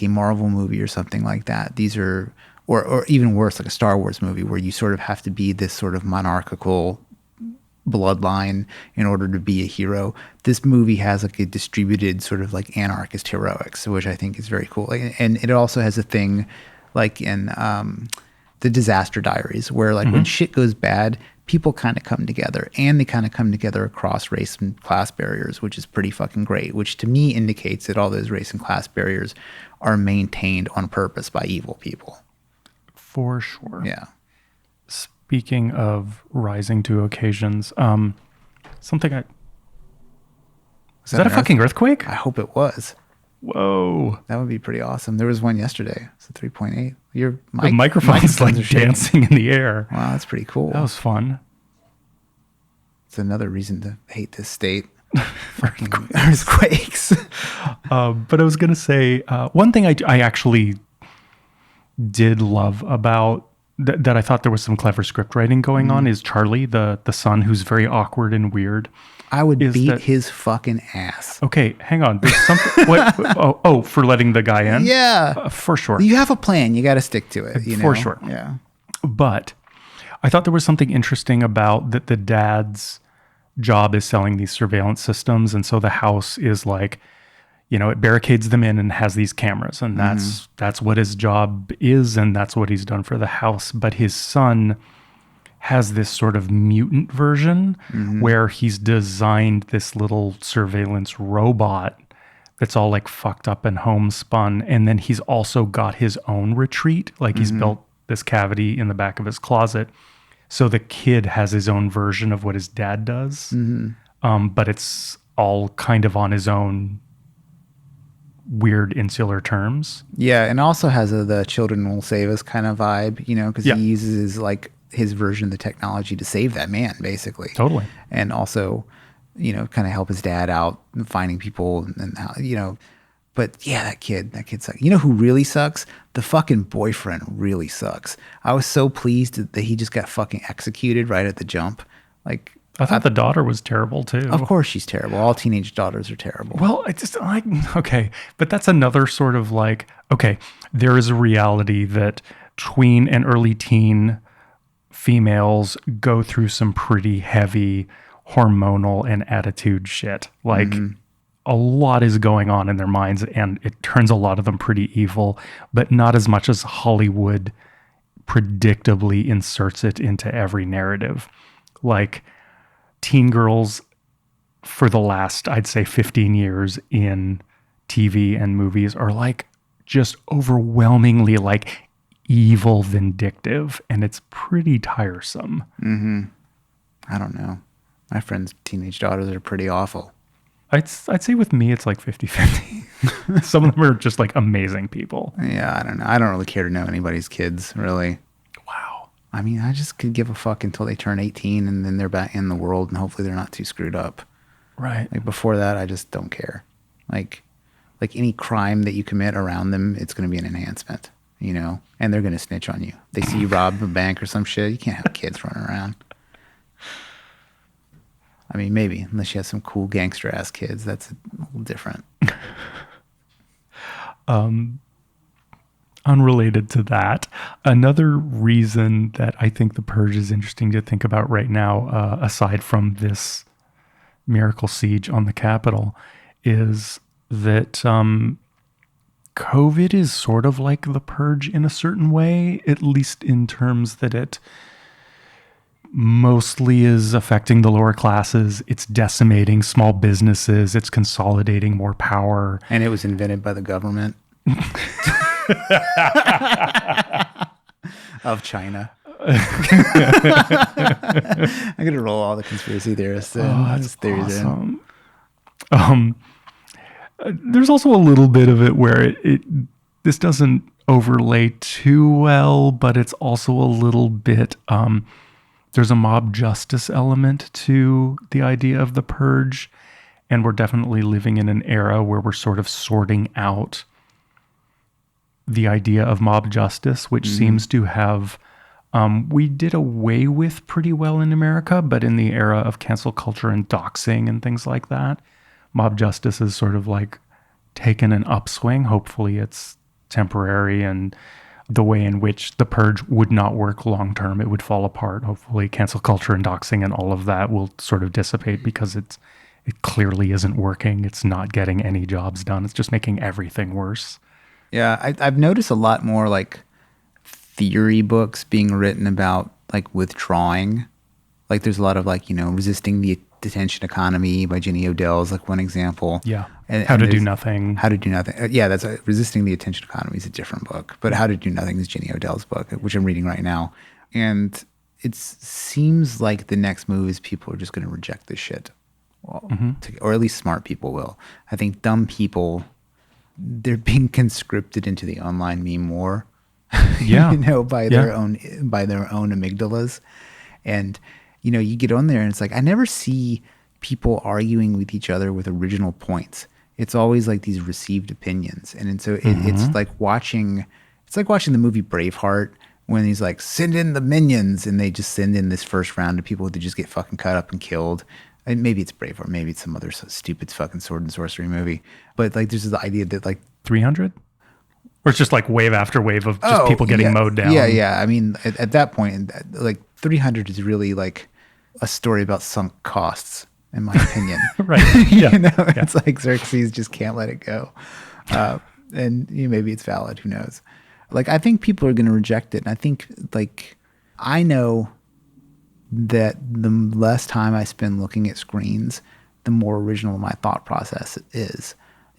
a Marvel movie or something like that, these are, or even worse, like a Star Wars movie where you sort of have to be this sort of monarchical bloodline in order to be a hero. This movie has like a distributed sort of like anarchist heroics, which I think is very cool. And it also has a thing like in the Disaster Diaries where like when shit goes bad, people kind of come together, and they kind of come together across race and class barriers, which is pretty fucking great, which to me indicates that all those race and class barriers are maintained on purpose by evil people. For sure. Yeah. Speaking of rising to occasions, something is that a fucking earthquake? I hope it was. Whoa. That would be pretty awesome. There was one yesterday. It's a 3.8. Your the microphone's like dancing in the air. Wow, that's pretty cool. That was fun. It's another reason to hate this state. Fucking earthquakes. But I was going to say, one thing I actually did love about that I thought there was some clever script writing going on is Charlie, the son, who's very awkward and weird. I would beat his fucking ass. Okay, hang on. There's something. For letting the guy in? Yeah. For sure. You have a plan. You got to stick to it. For sure. Yeah. But I thought there was something interesting about that the dad's job is selling these surveillance systems. And so the house is like, it barricades them in and has these cameras. And that's what his job is. And that's what he's done for the house. But his son has this sort of mutant version where he's designed this little surveillance robot that's all like fucked up and homespun. And then he's also got his own retreat. Like he's built this cavity in the back of his closet. So the kid has his own version of what his dad does. But it's all kind of on his own weird insular terms. Yeah, and also has the children will save us kind of vibe, because Yeah. he uses his version of the technology to save that man, basically. Totally. And also, kind of help his dad out finding people and how, But yeah, that kid sucks. You know who really sucks? The fucking boyfriend really sucks. I was so pleased that he just got fucking executed right at the jump. Like, I thought the daughter was terrible too. of course she's terrible. All teenage daughters are terrible. Well, it's just like, okay, but that's another sort of like, okay, there is a reality that tween and early teen females go through some pretty heavy hormonal and attitude shit. Like, a lot is going on in their minds, and it turns a lot of them pretty evil, but not as much as Hollywood predictably inserts it into every narrative. Like, teen girls for the last, I'd say 15 years in TV and movies are like just overwhelmingly like evil, vindictive, and it's pretty tiresome. I don't know. My friends' teenage daughters are pretty awful. I'd say with me, it's like 50-50. Some of them are just like amazing people. Yeah, I don't know. I don't really care to know anybody's kids, really. Wow. I mean, I just could give a fuck until they turn 18 and then they're back in the world and hopefully they're not too screwed up. Right. Like before that, I just don't care. Like any crime that you commit around them, it's going to be an enhancement, and they're going to snitch on you. They see you rob a bank or some shit. You can't have kids running around. I mean, maybe, unless you have some cool gangster-ass kids. That's a little different. Unrelated to that, another reason that I think The Purge is interesting to think about right now, aside from this miracle siege on the Capitol, is that COVID is sort of like The Purge in a certain way, at least in terms that it mostly is affecting the lower classes. It's decimating small businesses. It's consolidating more power. And it was invented by the government of China. I'm going to roll all the conspiracy theorists in. That's awesome. There's also a little bit of it where this doesn't overlay too well, but it's also a little bit... there's a mob justice element to the idea of the purge, and we're definitely living in an era where we're sort of sorting out the idea of mob justice, which seems to have we did away with pretty well in America, but in the era of cancel culture and doxing and things like that, mob justice is sort of like taken an upswing. Hopefully it's temporary, and the way in which the purge would not work long term, it would fall apart. Hopefully cancel culture and doxing and all of that will sort of dissipate because it clearly isn't working. It's not getting any jobs done. It's just making everything worse. Yeah, I've noticed a lot more like theory books being written about like withdrawing. Like there's a lot of like, Resisting the Attention Economy by Jenny Odell's like one example. Yeah. How to Do Nothing. How to Do Nothing. Yeah, that's Resisting the Attention Economy is a different book. But How to Do Nothing is Jenny Odell's book, which I'm reading right now. And it seems like the next move is people are just going to reject this shit. Well, or at least smart people will. I think dumb people, they're being conscripted into the online meme war. Yeah. By their own amygdalas. And you get on there and it's like, I never see people arguing with each other with original points. It's always like these received opinions. And so it's like watching the movie Braveheart when he's like, send in the minions. And they just send in this first round of people that just get fucking cut up and killed. And maybe it's Braveheart. Maybe it's some other stupid fucking sword and sorcery movie. But like, there's this idea that like 300? Or it's just like wave after wave of just people getting mowed down. Yeah. I mean, at that point, like 300 is really like a story about sunk costs, in my opinion. Right. Yeah. It's like Xerxes just can't let it go. And maybe it's valid. Who knows? Like, I think people are going to reject it. And I think like, I know that the less time I spend looking at screens, the more original my thought process is.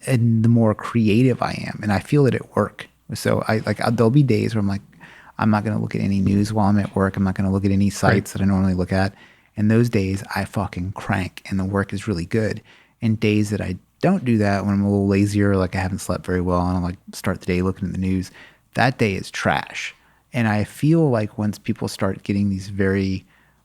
And the more creative I am, and I feel it at work. So there'll be days where I'm like, I'm not going to look at any news while I'm at work. I'm not going to look at any sites that I normally look at. And those days I fucking crank and the work is really good. And days that I don't do that, when I'm a little lazier, like I haven't slept very well, and I like start the day looking at the news, that day is trash. And I feel like once people start getting these very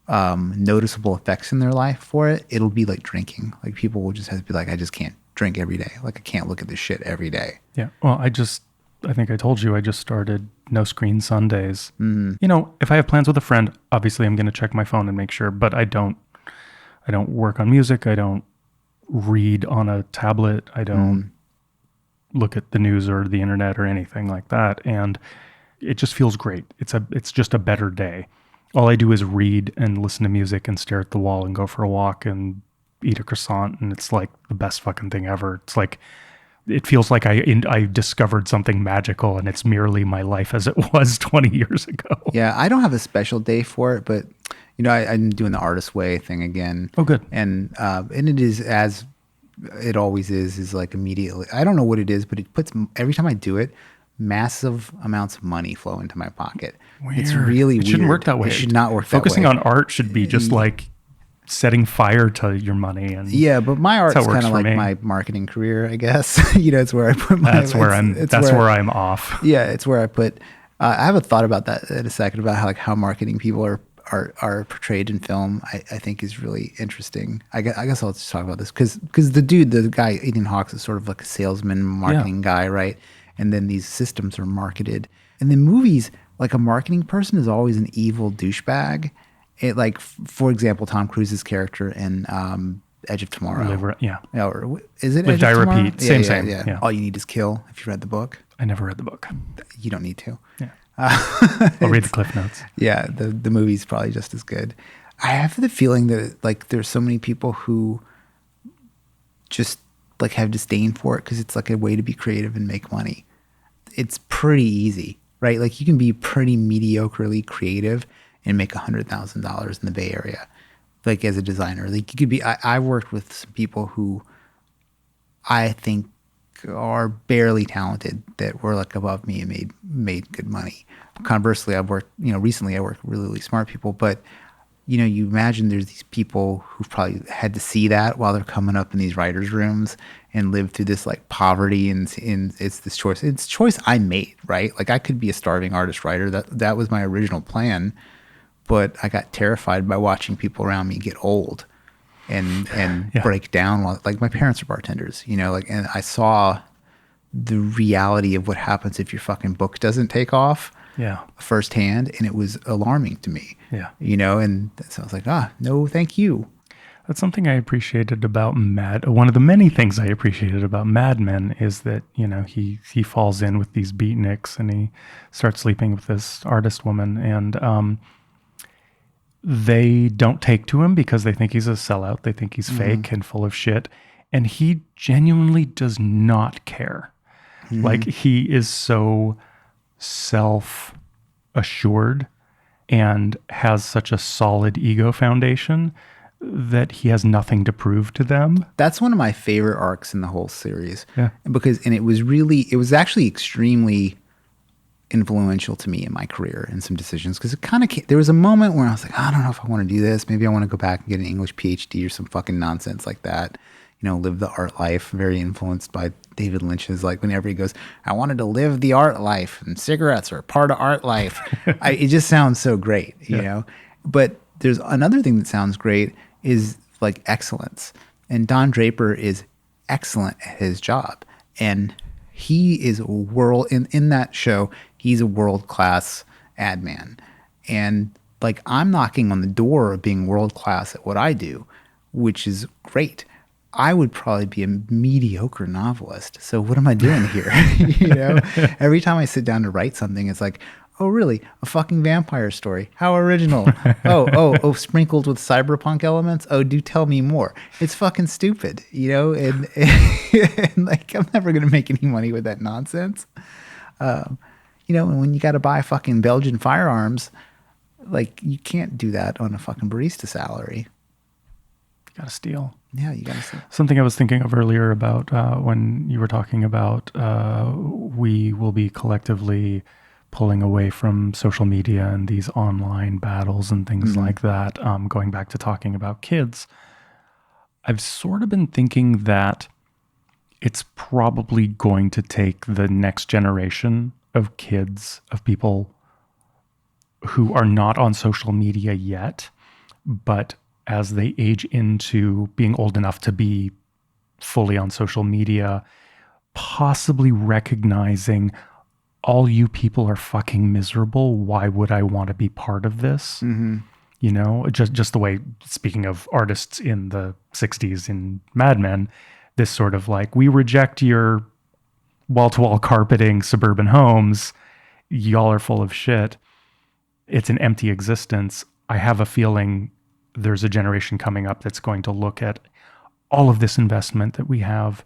noticeable effects in their life for it, it'll be like drinking. Like people will just have to be like, I just can't drink every day. Like I can't look at this shit every day. Yeah. Well, I think I told you I just started no screen Sundays. You know, if I have plans with a friend, obviously I'm going to check my phone and make sure, but I don't work on music. I don't read on a tablet. I don't look at the news or the internet or anything like that. And it just feels great. It's just a better day. All I do is read and listen to music and stare at the wall and go for a walk and eat a croissant. And it's like the best fucking thing ever. It's like, it feels like I discovered something magical, and it's merely my life as it was 20 years ago. Yeah, I don't have a special day for it, but you know, I'm doing the artist way thing again. Oh, good. And it is, as it always is like immediately. I don't know what it is, but it puts, every time I do it, massive amounts of money flow into my pocket. Weird. It's really weird. It shouldn't work that way. It should not work that way. Focusing on art should be just like setting fire to your money. And yeah, but my art is kind of like me. my marketing career, I guess. You know, it's where I put my. That's where I'm off. Yeah, it's where I put. I have a thought about that in a second, about how marketing people are portrayed in film. I think is really interesting. I guess I'll just talk about this because the guy Ethan Hawke is sort of like a salesman, marketing guy, right? And then these systems are marketed, and then movies, like a marketing person is always an evil douchebag. It, like, for example, Tom Cruise's character in Edge of Tomorrow. Or is it Live, Edge of Die, Tomorrow? Repeat. Same. Yeah. All you need is kill. If you read the book, I never read the book. You don't need to. Yeah. I'll read the Cliff Notes. Yeah, the movie's probably just as good. I have the feeling that like there's so many people who just like have disdain for it because it's like a way to be creative and make money. It's pretty easy, right? Like you can be pretty mediocrely creative and make $100,000 in the Bay Area, like as a designer. Like you could be. I worked with some people who I think are barely talented that were like above me and made good money. Conversely, recently I worked with really smart people, but you know, you imagine there's these people who've probably had to see that while they're coming up in these writers' rooms and live through this like poverty, and it's this choice. It's a choice I made, right? Like I could be a starving artist writer. That was my original plan, but I got terrified by watching people around me get old and break down. Like my parents are bartenders, you know, like, and I saw the reality of what happens if your fucking book doesn't take off firsthand, and it was alarming to me. Yeah. You know, and so I was like, no, thank you. That's something I appreciated about one of the many things I appreciated about Mad Men is that, you know, he falls in with these beatniks and he starts sleeping with this artist woman, and they don't take to him because they think he's a sellout. They think he's fake and full of shit. And he genuinely does not care. Like he is so self-assured and has such a solid ego foundation that he has nothing to prove to them. That's one of my favorite arcs in the whole series. Yeah. And it was actually extremely influential to me in my career and some decisions, because it kind of there was a moment where I was like, I don't know if I want to do this. Maybe I want to go back and get an English PhD or some fucking nonsense like that. You know, live the art life, very influenced by David Lynch's, like whenever he goes, I wanted to live the art life and cigarettes are a part of art life. It just sounds so great, you know? But there's another thing that sounds great is like excellence. And Don Draper is excellent at his job. And he is in that show, he's a world-class ad man. And like I'm knocking on the door of being world-class at what I do, which is great. I would probably be a mediocre novelist. So what am I doing here? You know, every time I sit down to write something, it's like, oh, really? A fucking vampire story. How original. Oh, sprinkled with cyberpunk elements. Oh, do tell me more. It's fucking stupid, you know? And like, I'm never going to make any money with that nonsense. You know, and when you got to buy fucking Belgian firearms, like you can't do that on a fucking barista salary. You got to steal. Yeah, you got to steal. Something I was thinking of earlier about when you were talking about we will be collectively pulling away from social media and these online battles and things like that. Going back to talking about kids, I've sort of been thinking that it's probably going to take the next generation of kids, of people who are not on social media yet, but as they age into being old enough to be fully on social media, possibly recognizing all you people are fucking miserable. Why would I want to be part of this? Mm-hmm. You know, just the way, speaking of artists in the 60s in Mad Men, this sort of like, we reject your wall-to-wall carpeting suburban homes. Y'all are full of shit. It's an empty existence. I have a feeling there's a generation coming up that's going to look at all of this investment that we have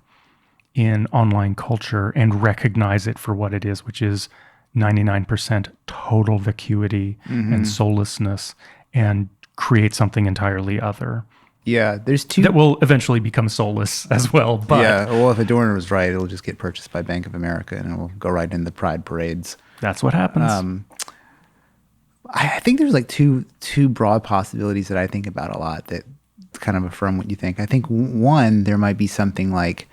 in online culture and recognize it for what it is, which is 99% total vacuity and soullessness, and create something entirely other. Yeah, there's two that will eventually become soulless as well. But yeah, well, if Adorno was right, it'll just get purchased by Bank of America and it'll go right in the pride parades. That's what happens. I think there's like two broad possibilities that I think about a lot that kind of affirm what you think. I think one, there might be something like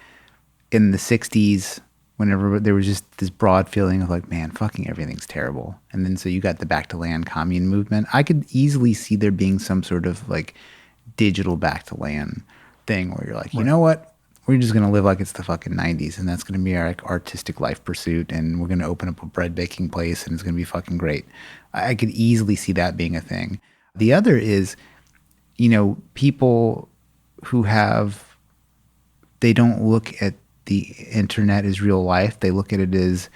in the 60s, whenever there was just this broad feeling of like, man, fucking everything's terrible. And then so you got the back to land commune movement. I could easily see there being some sort of like digital back to land thing where you're like, you know what? We're just going to live like it's the fucking 90s, and that's going to be our like, artistic life pursuit, and we're going to open up a bread baking place, and it's going to be fucking great. I could easily see that being a thing. The other is, you know, people who they don't look at the internet as real life. They look at it as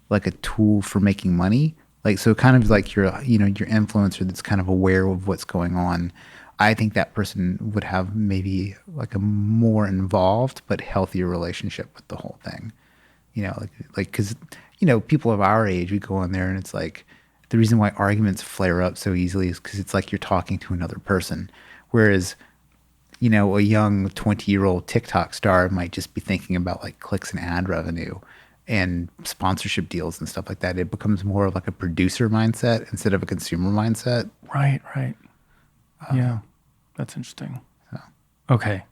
like a tool for making money. Like, so kind of like your influencer that's kind of aware of what's going on. I think that person would have maybe like a more involved but healthier relationship with the whole thing. You know, like because, you know, people of our age, we go on there and it's like the reason why arguments flare up so easily is because it's like you're talking to another person. Whereas, you know, a young 20-year-old TikTok star might just be thinking about like clicks and ad revenue and sponsorship deals and stuff like that. It becomes more of like a producer mindset instead of a consumer mindset. Right. Yeah. That's interesting. Okay.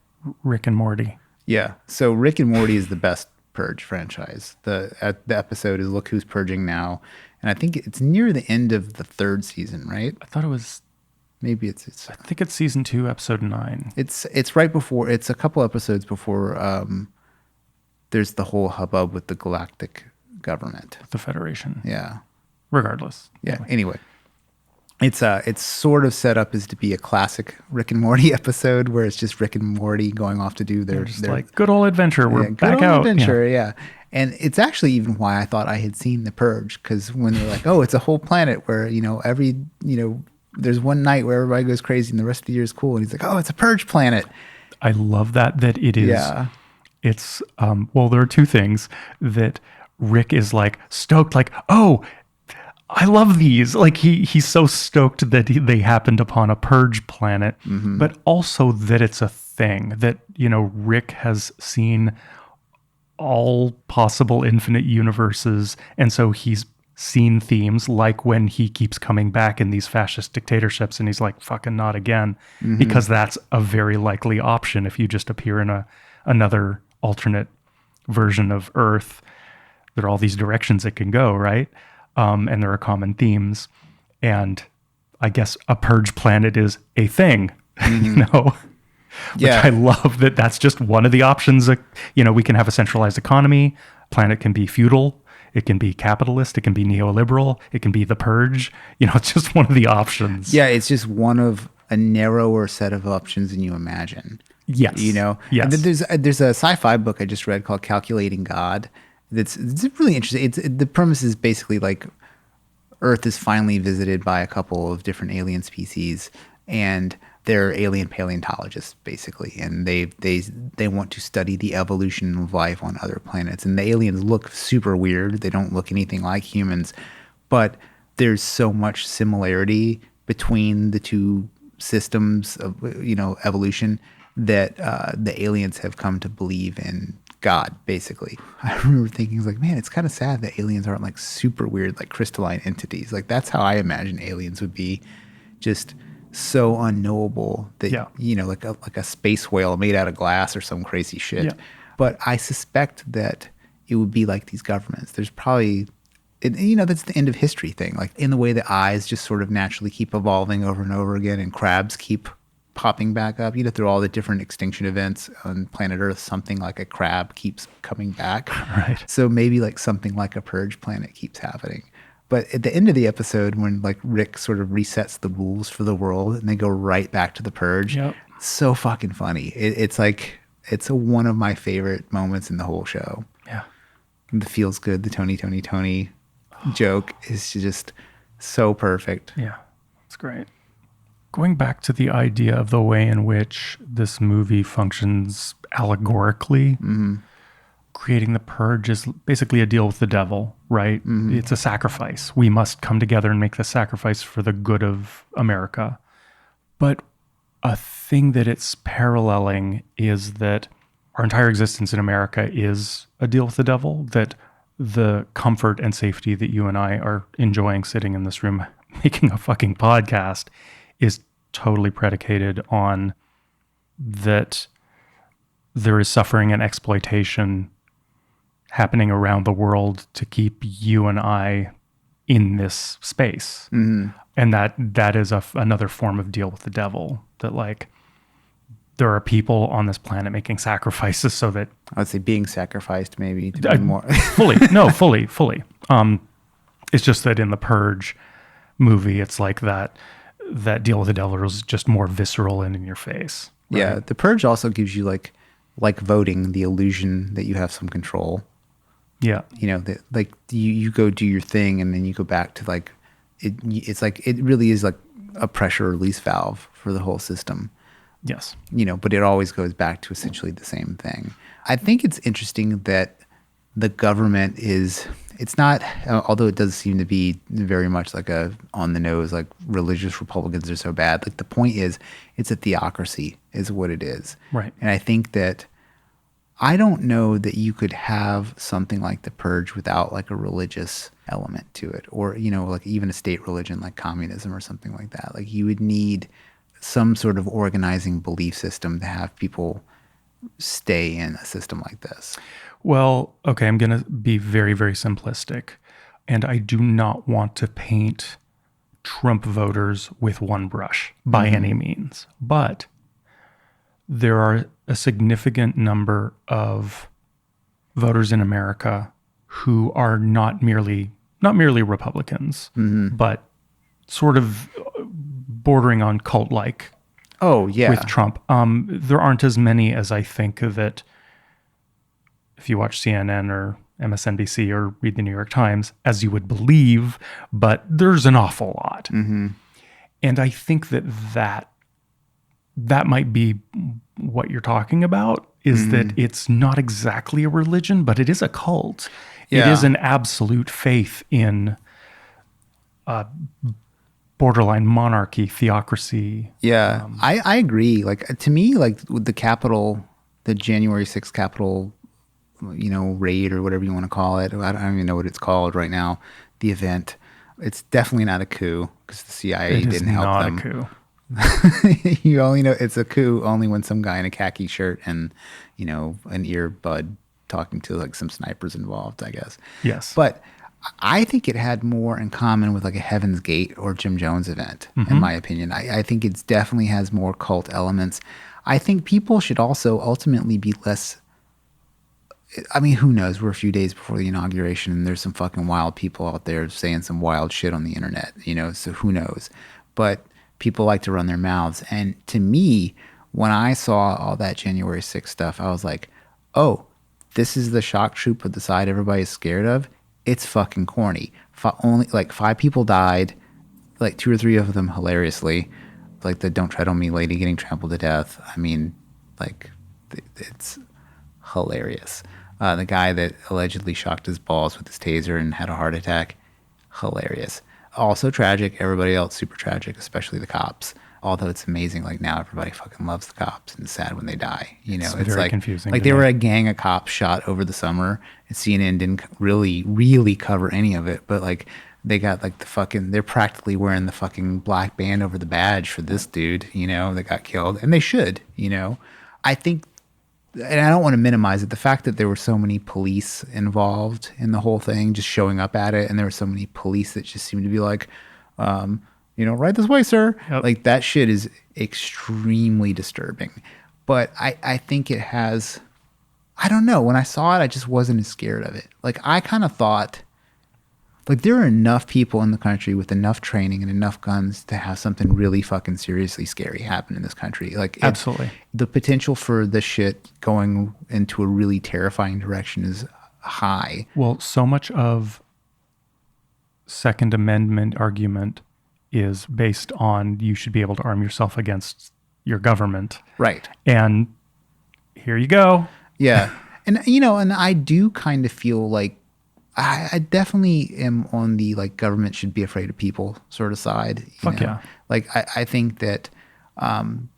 Rick and Morty. Yeah. So Rick and Morty is the best Purge franchise. The episode is Look Who's Purging Now. And I think it's near the end of the third season, right? I thought it was... Maybe it's I think it's season 2, episode 9. It's right before, it's a couple episodes before there's the whole hubbub with the galactic government. The Federation. Yeah. Regardless. Yeah. Anyway. It's sort of set up as to be a classic Rick and Morty episode where it's just Rick and Morty going off to do their like good old adventure. We're back out. Adventure, yeah. And it's actually even why I thought I had seen The Purge, because when they're like, oh, it's a whole planet where, you know, there's one night where everybody goes crazy and the rest of the year is cool. And he's like, oh, it's a purge planet. I love that it is. Yeah. It's, well, there are two things that Rick is like stoked, like, oh, I love these. Like he's so stoked that they happened upon a purge planet, but also that it's a thing that, you know, Rick has seen all possible infinite universes. And so he's seen themes like when he keeps coming back in these fascist dictatorships and he's like, fucking not again, because that's a very likely option if you just appear in another alternate version of Earth. There are all these directions it can go, right? And there are common themes. And I guess a purge planet is a thing, you know? Which I love that's just one of the options. You know, we can have a centralized economy. Planet can be feudal. It can be capitalist. It can be neoliberal. It can be the purge. You know, it's just one of the options. Yeah, it's just one of a narrower set of options than you imagine. Yes. You know? Yes. And there's a sci-fi book I just read called Calculating God. It's really interesting. The premise is basically like Earth is finally visited by a couple of different alien species, and they're alien paleontologists basically, and they want to study the evolution of life on other planets. And the aliens look super weird. They don't look anything like humans, but there's so much similarity between the two systems of, you know, evolution that the aliens have come to believe in God, basically. I remember thinking, like, man, it's kind of sad that aliens aren't like super weird, like crystalline entities. Like that's how I imagine aliens would be, just so unknowable that, you know, like a space whale made out of glass or some crazy shit. But I suspect that it would be like these governments. There's probably, that's the end of history thing. Like in the way that eyes just sort of naturally keep evolving over and over again, and crabs keep popping back up. Through all the different extinction events on planet Earth, something like a crab keeps coming back. Right. So maybe like something like a purge planet keeps happening. But at the end of the episode, when like Rick sort of resets the rules for the world and they go right back to the purge, Yep. so fucking funny. It's one of my favorite moments in the whole show. Yeah. The feels good, the Tony joke is just so perfect. Yeah. It's great. Going back to the idea of the way in which this movie functions allegorically, creating the purge is basically a deal with the devil, right? It's a sacrifice. We must come together and make the sacrifice for the good of America. But a thing that it's paralleling is that our entire existence in America is a deal with the devil, that the comfort and safety that you and I are enjoying sitting in this room making a fucking podcast is totally predicated on that there is suffering and exploitation happening around the world to keep you and I in this space. And that is another form of deal with the devil, that like there are people on this planet making sacrifices so that I would say being sacrificed maybe to be more fully. It's just that in the Purge movie, it's like that deal with the devil is just more visceral and in your face. Right? Yeah, the purge also gives you like voting, the illusion that you have some control. Yeah. That like you go do your thing and then you go back to like it's like it really is like a pressure release valve for the whole system. Yes. But it always goes back to essentially the same thing. I think it's interesting that the government it's not, although it does seem to be very much like a on the nose, like religious Republicans are so bad. Like the point is, it's a theocracy is what it is. Right. And I think that I don't know that you could have something like the Purge without like a religious element to it, or, like even a state religion like communism or something like that. Like you would need some sort of organizing belief system to have people stay in a system like this. Well, okay, I'm going to be very, very simplistic. And I do not want to paint Trump voters with one brush by any means. But there are a significant number of voters in America who are not merely Republicans, but sort of bordering on cult-like. Oh, yeah. With Trump. There aren't as many as I think that if you watch CNN or MSNBC or read the New York Times, as you would believe, but there's an awful lot. And I think that might be what you're talking about, is that it's not exactly a religion, but it is a cult. Yeah. It is an absolute faith in borderline monarchy, theocracy. Yeah, I agree. Like to me, like with the Capitol, the January 6th Capitol, raid or whatever you want to call it. I don't even know what it's called right now. The event. It's definitely not a coup because the CIA didn't help them. It is not a coup. You only know it's a coup only when some guy in a khaki shirt and, an earbud talking to like some snipers involved, I guess. Yes. But I think it had more in common with like a Heaven's Gate or Jim Jones event, in my opinion. I think it definitely has more cult elements. I think people should also ultimately be less. I mean, who knows? We're a few days before the inauguration and there's some fucking wild people out there saying some wild shit on the internet, so who knows? But people like to run their mouths. And to me, when I saw all that January 6th stuff, I was like, oh, this is the shock troop of the side everybody's scared of. It's fucking corny. Only like 5 people died, like 2 or 3 of them hilariously, like the "Don't Tread on Me" lady getting trampled to death. I mean, like it's hilarious. The guy that allegedly shocked his balls with his taser and had a heart attack, hilarious. Also tragic. Everybody else super tragic, especially the cops. Although it's amazing, like now everybody fucking loves the cops and it's sad when they die. It's very like confusing. Like they were a gang of cops shot over the summer, and CNN didn't really cover any of it. But like they got like they're practically wearing the fucking black band over the badge for this dude, that got killed, and they should. I think and I don't want to minimize it, the fact that there were so many police involved in the whole thing, just showing up at it, and there were so many police that just seemed to be like, right this way, sir. Yep. Like, that shit is extremely disturbing. But I think it has, I don't know. When I saw it, I just wasn't as scared of it. Like, I kind of thought, like, there are enough people in the country with enough training and enough guns to have something really fucking seriously scary happen in this country. Like, Absolutely. The potential for this shit going into a really terrifying direction is high. Well, so much of Second Amendment argument is based on you should be able to arm yourself against your government. Right. And here you go. Yeah. And, and I do kind of feel like I definitely am on the, like, government should be afraid of people sort of side. Fuck yeah. Like, I think that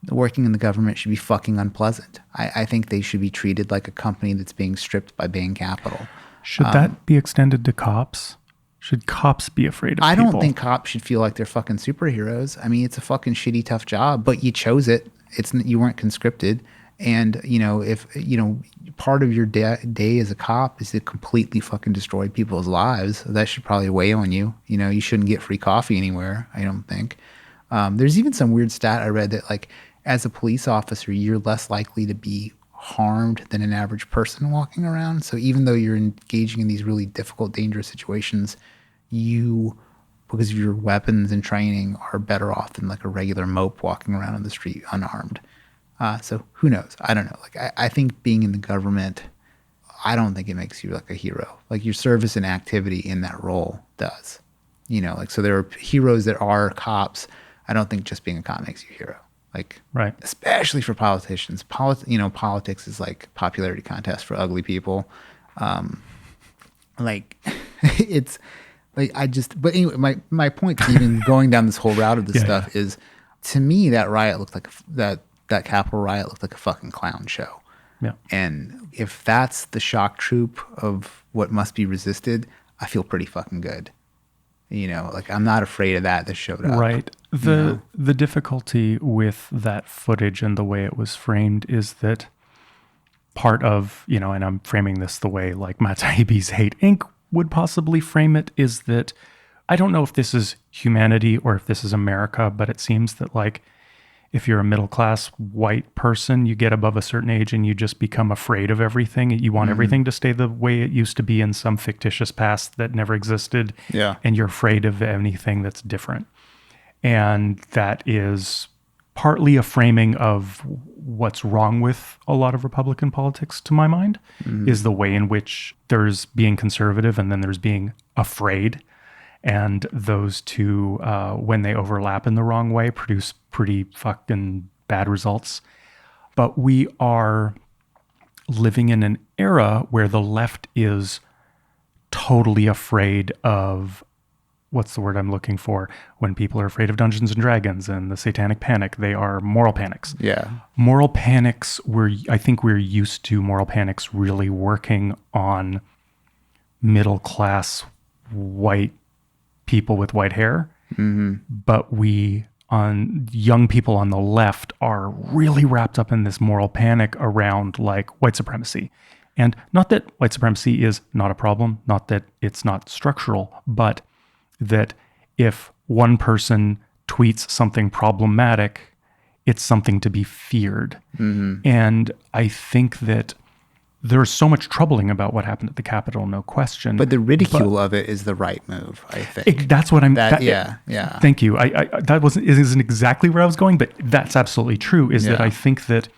working in the government should be fucking unpleasant. I think they should be treated like a company that's being stripped by Bain Capital. Should that be extended to cops? Should cops be afraid of people? I don't think cops should feel like they're fucking superheroes. I mean, it's a fucking shitty, tough job, but you chose it. You weren't conscripted. And, if, part of your day as a cop is to completely fucking destroy people's lives, that should probably weigh on you. You shouldn't get free coffee anywhere, I don't think. There's even some weird stat I read that, like, as a police officer, you're less likely to be harmed than an average person walking around. So even though you're engaging in these really difficult, dangerous situations, you, because of your weapons and training, are better off than, like, a regular mope walking around on the street unarmed. So who knows? I don't know. Like, I think being in the government, I don't think it makes you, like, a hero. Like, your service and activity in that role does. So there are heroes that are cops. I don't think just being a cop makes you a hero. Like, right. Especially for politicians. Politics is like popularity contest for ugly people. It's like, but anyway, my point to even going down this whole route of this stuff is, to me, that riot looked like that Capitol riot looked like a fucking clown show. Yeah. And if that's the shock troop of what must be resisted, I feel pretty fucking good. Like, I'm not afraid of that showed up. Right. The difficulty with that footage and the way it was framed is that part of, and I'm framing this the way, like, Matt Taibbi's Hate Inc. would possibly frame it, is that I don't know if this is humanity or if this is America, but it seems that, like, if you're a middle-class white person, you get above a certain age and you just become afraid of everything. You want everything to stay the way it used to be in some fictitious past that never existed. Yeah. And you're afraid of anything that's different. And that is partly a framing of what's wrong with a lot of Republican politics, to my mind, is the way in which there's being conservative and then there's being afraid. And those two, when they overlap in the wrong way, produce pretty fucking bad results. But we are living in an era where the left is totally afraid of, what's the word I'm looking for? When people are afraid of Dungeons and Dragons and the Satanic Panic, they are moral panics. Yeah. Moral panics, I think we're used to moral panics really working on middle-class white people with white hair, but young people on the left are really wrapped up in this moral panic around, like, white supremacy. And not that white supremacy is not a problem, not that it's not structural, but that if one person tweets something problematic, it's something to be feared. And I think that there's so much troubling about what happened at the Capitol, no question. But the ridicule of it is the right move, I think. That's what I'm... Yeah. Thank you. That isn't exactly where I was going, but that's absolutely true, is that I think that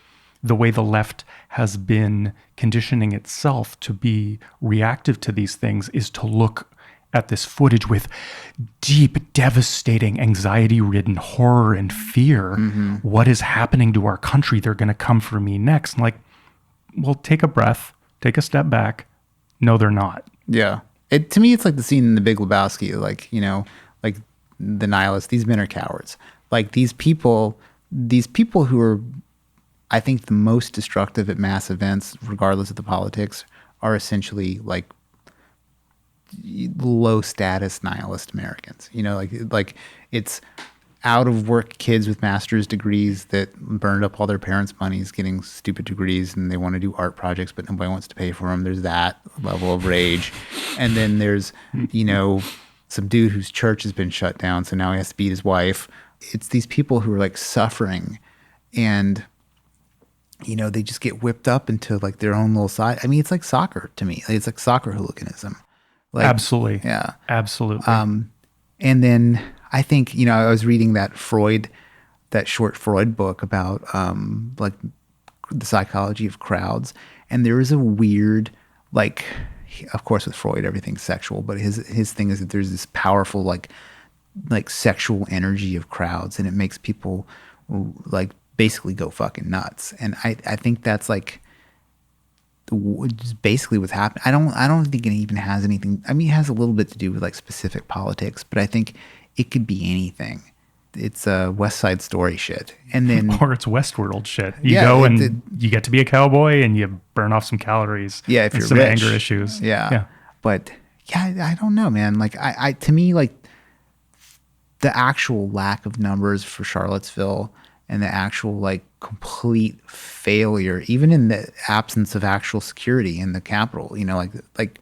the way the left has been conditioning itself to be reactive to these things is to look at this footage with deep, devastating, anxiety-ridden horror and fear. What is happening to our country? They're going to come for me next. Like, well, take a breath, take a step back. No, they're not. Yeah. To me, it's like the scene in The Big Lebowski, like, like the nihilists, these men are cowards. Like, these people who are, I think, the most destructive at mass events, regardless of the politics, are essentially, like, low status nihilist Americans. Like it's, out of work kids with master's degrees that burned up all their parents' monies getting stupid degrees, and they want to do art projects, but nobody wants to pay for them. There's that level of rage. And then there's, some dude whose church has been shut down, so now he has to beat his wife. It's these people who are like suffering, and they just get whipped up into like their own little side. I mean, it's like soccer to me. It's like soccer hooliganism. Like, absolutely. Yeah. Absolutely. And then I think, I was reading that short Freud book about like the psychology of crowds. And there is a weird, like, of course with Freud, everything's sexual, but his thing is that there's this powerful, like sexual energy of crowds, and it makes people like basically go fucking nuts. And I think that's like just basically what's happening. I don't think it even has anything. I mean, it has a little bit to do with like specific politics, but I think it could be anything. It's West Side Story shit, and then or it's Westworld shit. You go and you get to be a cowboy, and you burn off some calories. Yeah, if and you're some rich. anger issues. Yeah, but I don't know, man. Like I to me, like the actual lack of numbers for Charlottesville and the actual like complete failure, even in the absence of actual security in the Capitol, like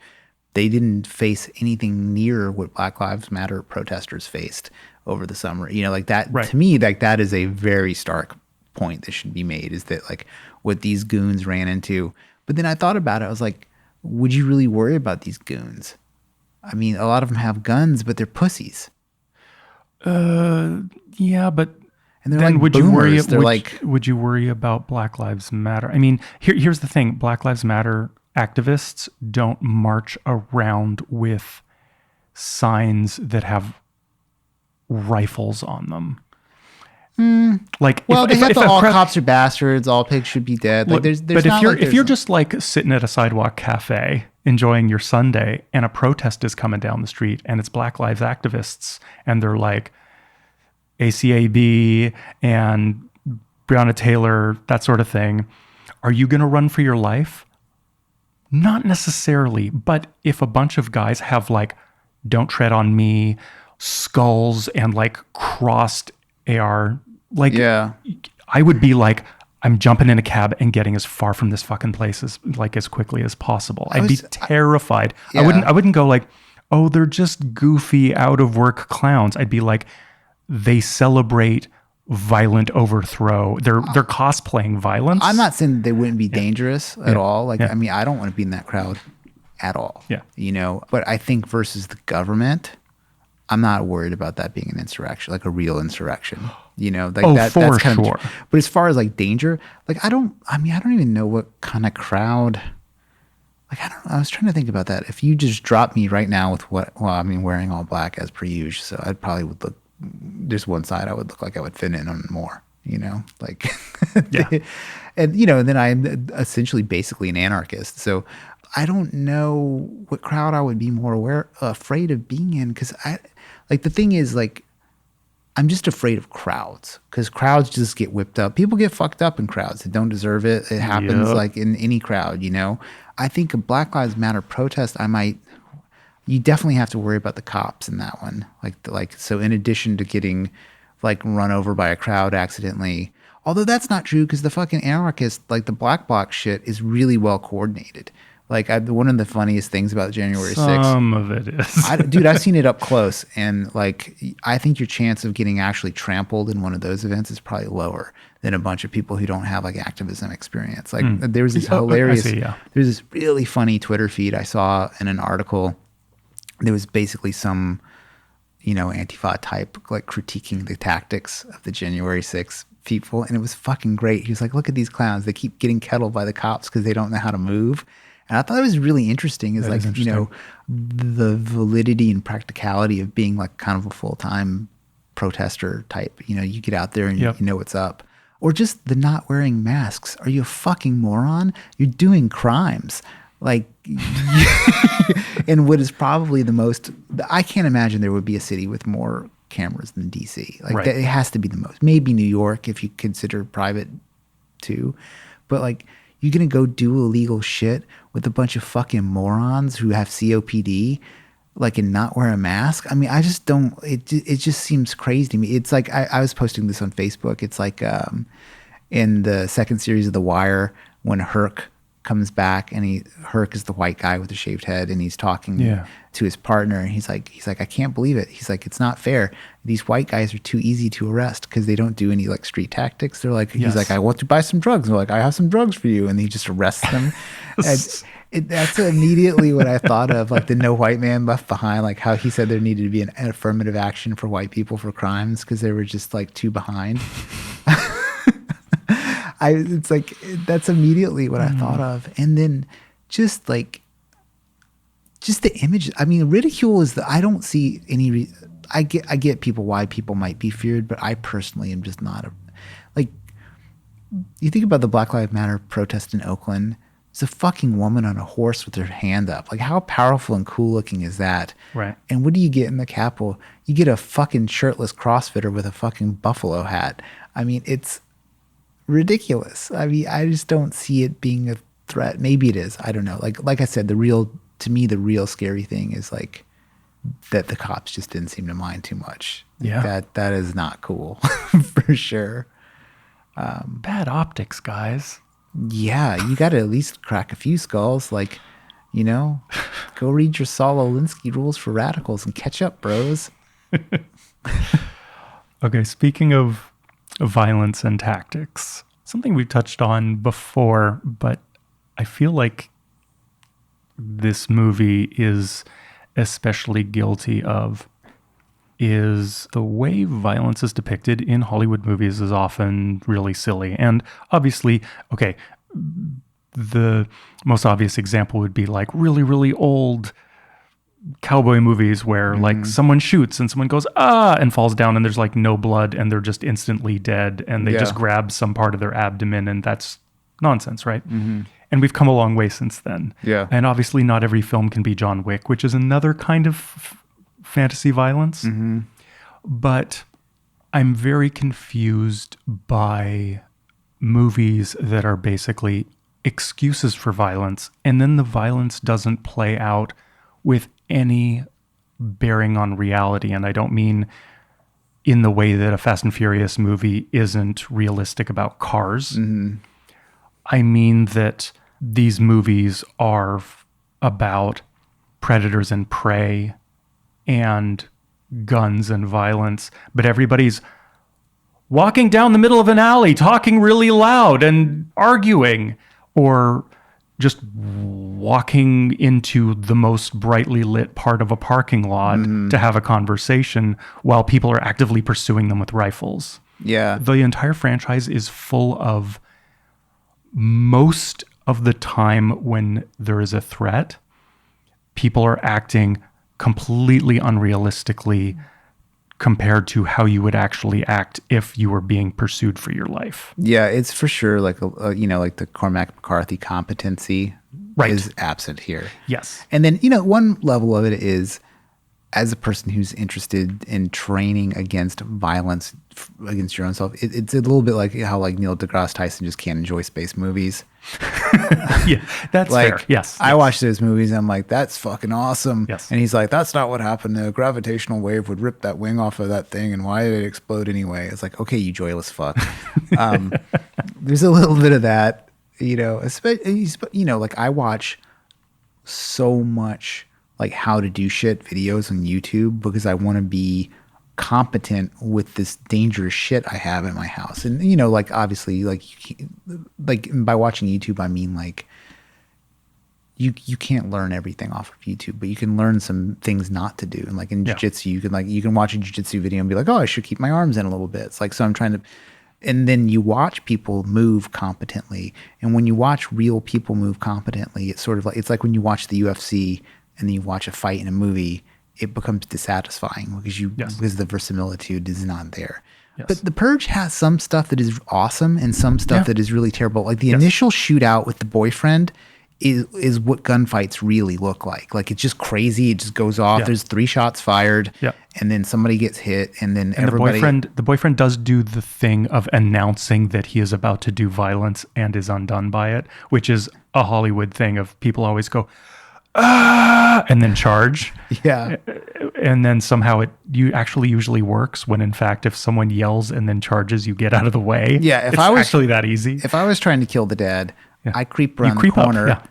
they didn't face anything near what Black Lives Matter protesters faced over the summer. Like that, right. To me, like that is a very stark point that should be made, is that like what these goons ran into. But then I thought about it. I was like, would you really worry about these goons? I mean, a lot of them have guns, but they're pussies. Yeah, but and they're then like would boomers. Would you worry about Black Lives Matter? I mean, here's the thing: Black Lives Matter activists don't march around with signs that have rifles on them. Like, well, they have all crowd, cops are bastards, all pigs should be dead. Like, there's but if you're just like sitting at a sidewalk cafe enjoying your Sunday, and a protest is coming down the street, and it's Black Lives activists, and they're like ACAB and Breonna Taylor, that sort of thing, are you going to run for your life? Not necessarily, but if a bunch of guys have like "Don't tread on me" skulls and like crossed AR, like, yeah, I would be like, I'm jumping in a cab and getting as far from this fucking place as quickly as possible. I'd be terrified. Yeah. I wouldn't go like, oh, they're just goofy out of work clowns. I'd be like, they celebrate violent overthrow. They're cosplaying violence. I'm not saying that they wouldn't be dangerous at all. Like, I mean, I don't want to be in that crowd at all. Yeah. But I think versus the government, I'm not worried about that being an insurrection, like a real insurrection. That's kind of. But as far as like danger, like I don't even know what kind of crowd. Like I was trying to think about that. If you just drop me right now with wearing all black as per usual, so I probably would look. There's one side I would look like I would fit in on more. Like, yeah. And then I'm essentially basically an anarchist. So I don't know what crowd I would be more afraid of being in, because the thing is, like, I'm just afraid of crowds, because crowds just get whipped up. People get fucked up in crowds that don't deserve it. It happens like in any crowd, I think a Black Lives Matter protest, you definitely have to worry about the cops in that one. So in addition to getting like run over by a crowd accidentally, although that's not true, because the fucking anarchist, like the Black Bloc shit is really well coordinated. Like one of the funniest things about January 6th. Some of it is. Dude, I've seen it up close. And like, I think your chance of getting actually trampled in one of those events is probably lower than a bunch of people who don't have like activism experience. Like there was this hilarious, there's this really funny Twitter feed I saw in an article. There was basically some, Antifa type like critiquing the tactics of the January 6th people. And it was fucking great. He was like, look at these clowns. They keep getting kettled by the cops because they don't know how to move. And I thought it was really interesting, the validity and practicality of being like kind of a full-time protester type. You get out there and you know what's up. Or just the not wearing masks. Are you a fucking moron? You're doing crimes. Like, and what is probably the most, I can't imagine there would be a city with more cameras than DC. Like, it has to be the most. Maybe New York, if you consider private too. But like, you're going to go do illegal shit with a bunch of fucking morons who have COPD. like and not wear a mask. I mean, I just don't. It just seems crazy to me. It's like I was posting this on Facebook. It's like in the second series of The Wire when Herc comes back and Herc is the white guy with the shaved head and he's talking to his partner and he's like I can't believe it. He's like, it's not fair. These white guys are too easy to arrest because they don't do any like street tactics. They're like, he's like, I want to buy some drugs. And they're like, I have some drugs for you, and he just arrests them. That's immediately what I thought of, like the No White Man Left Behind, like how he said there needed to be an affirmative action for white people for crimes because they were just like too behind. It's like that's immediately what I thought of, and then just the image. I mean, ridicule is I don't see any. I get why people might be feared, but I personally am just not like. You think about the Black Lives Matter protest in Oakland. It's a fucking woman on a horse with her hand up. Like, how powerful and cool looking is that? Right. And what do you get in the Capitol? You get a fucking shirtless CrossFitter with a fucking buffalo hat. I mean, it's ridiculous. I mean, I just don't see it being a threat. Maybe it is. I don't know. Like I said, the real scary thing is like that the cops just didn't seem to mind too much. Yeah. That is not cool for sure. Bad optics, guys. Yeah, you got to at least crack a few skulls. Like, you know, go read your Saul Alinsky Rules for Radicals and catch up, bros. Okay, speaking of violence and tactics, something we've touched on before, but I feel like this movie is especially guilty of, is the way violence is depicted in Hollywood movies is often really silly. And obviously, okay, the most obvious example would be like really, really old cowboy movies where like someone shoots and someone goes, and falls down and there's like no blood and they're just instantly dead and they just grab some part of their abdomen, and that's nonsense, right? Mm-hmm. And we've come a long way since then. Yeah. And obviously not every film can be John Wick, which is another kind of fantasy violence. Mm-hmm. But I'm very confused by movies that are basically excuses for violence, and then the violence doesn't play out with any bearing on reality. And I don't mean in the way that a Fast and Furious movie isn't realistic about cars. Mm-hmm. I mean that these movies are about predators and prey and guns and violence, but everybody's walking down the middle of an alley, talking really loud and arguing, or just walking into the most brightly lit part of a parking lot to have a conversation while people are actively pursuing them with rifles. Yeah. The entire franchise is full of, most of the time when there is a threat, people are acting completely unrealistically compared to how you would actually act if you were being pursued for your life. Yeah, it's for sure like like the Cormac McCarthy competency is absent here. Yes. And then, one level of it is, as a person who's interested in training against violence against your own self, it's a little bit like how like Neil deGrasse Tyson just can't enjoy space movies. Yeah, that's like, fair. Yes. I watch those movies and I'm like, that's fucking awesome. Yes. And he's like, that's not what happened. The gravitational wave would rip that wing off of that thing. And why did it explode anyway? It's like, okay, you joyless fuck. There's a little bit of that, especially, like I watch so much like how to do shit videos on YouTube because I want to be competent with this dangerous shit I have in my house. And, like obviously like by watching YouTube, I mean like you can't learn everything off of YouTube, but you can learn some things not to do. And like in jiu-jitsu, you can watch a jiu-jitsu video and be like, oh, I should keep my arms in a little bit. It's like, so I'm trying to, and then you watch people move competently. And when you watch real people move competently, it's sort of like, it's like when you watch the UFC and then you watch a fight in a movie, it becomes dissatisfying because the verisimilitude is not there. Yes. But The Purge has some stuff that is awesome and some stuff that is really terrible. Like the initial shootout with the boyfriend is what gunfights really look like. Like it's just crazy. It just goes off. Yeah. There's 3 shots fired, and then somebody gets hit, and then everybody. The boyfriend does do the thing of announcing that he is about to do violence and is undone by it, which is a Hollywood thing of people always go, and then charge. Yeah. And then somehow you actually usually works when in fact, if someone yells and then charges, you get out of the way. Yeah. It's actually that easy. If I was trying to kill the dad, Yeah. I creep around creep the up, corner, yeah.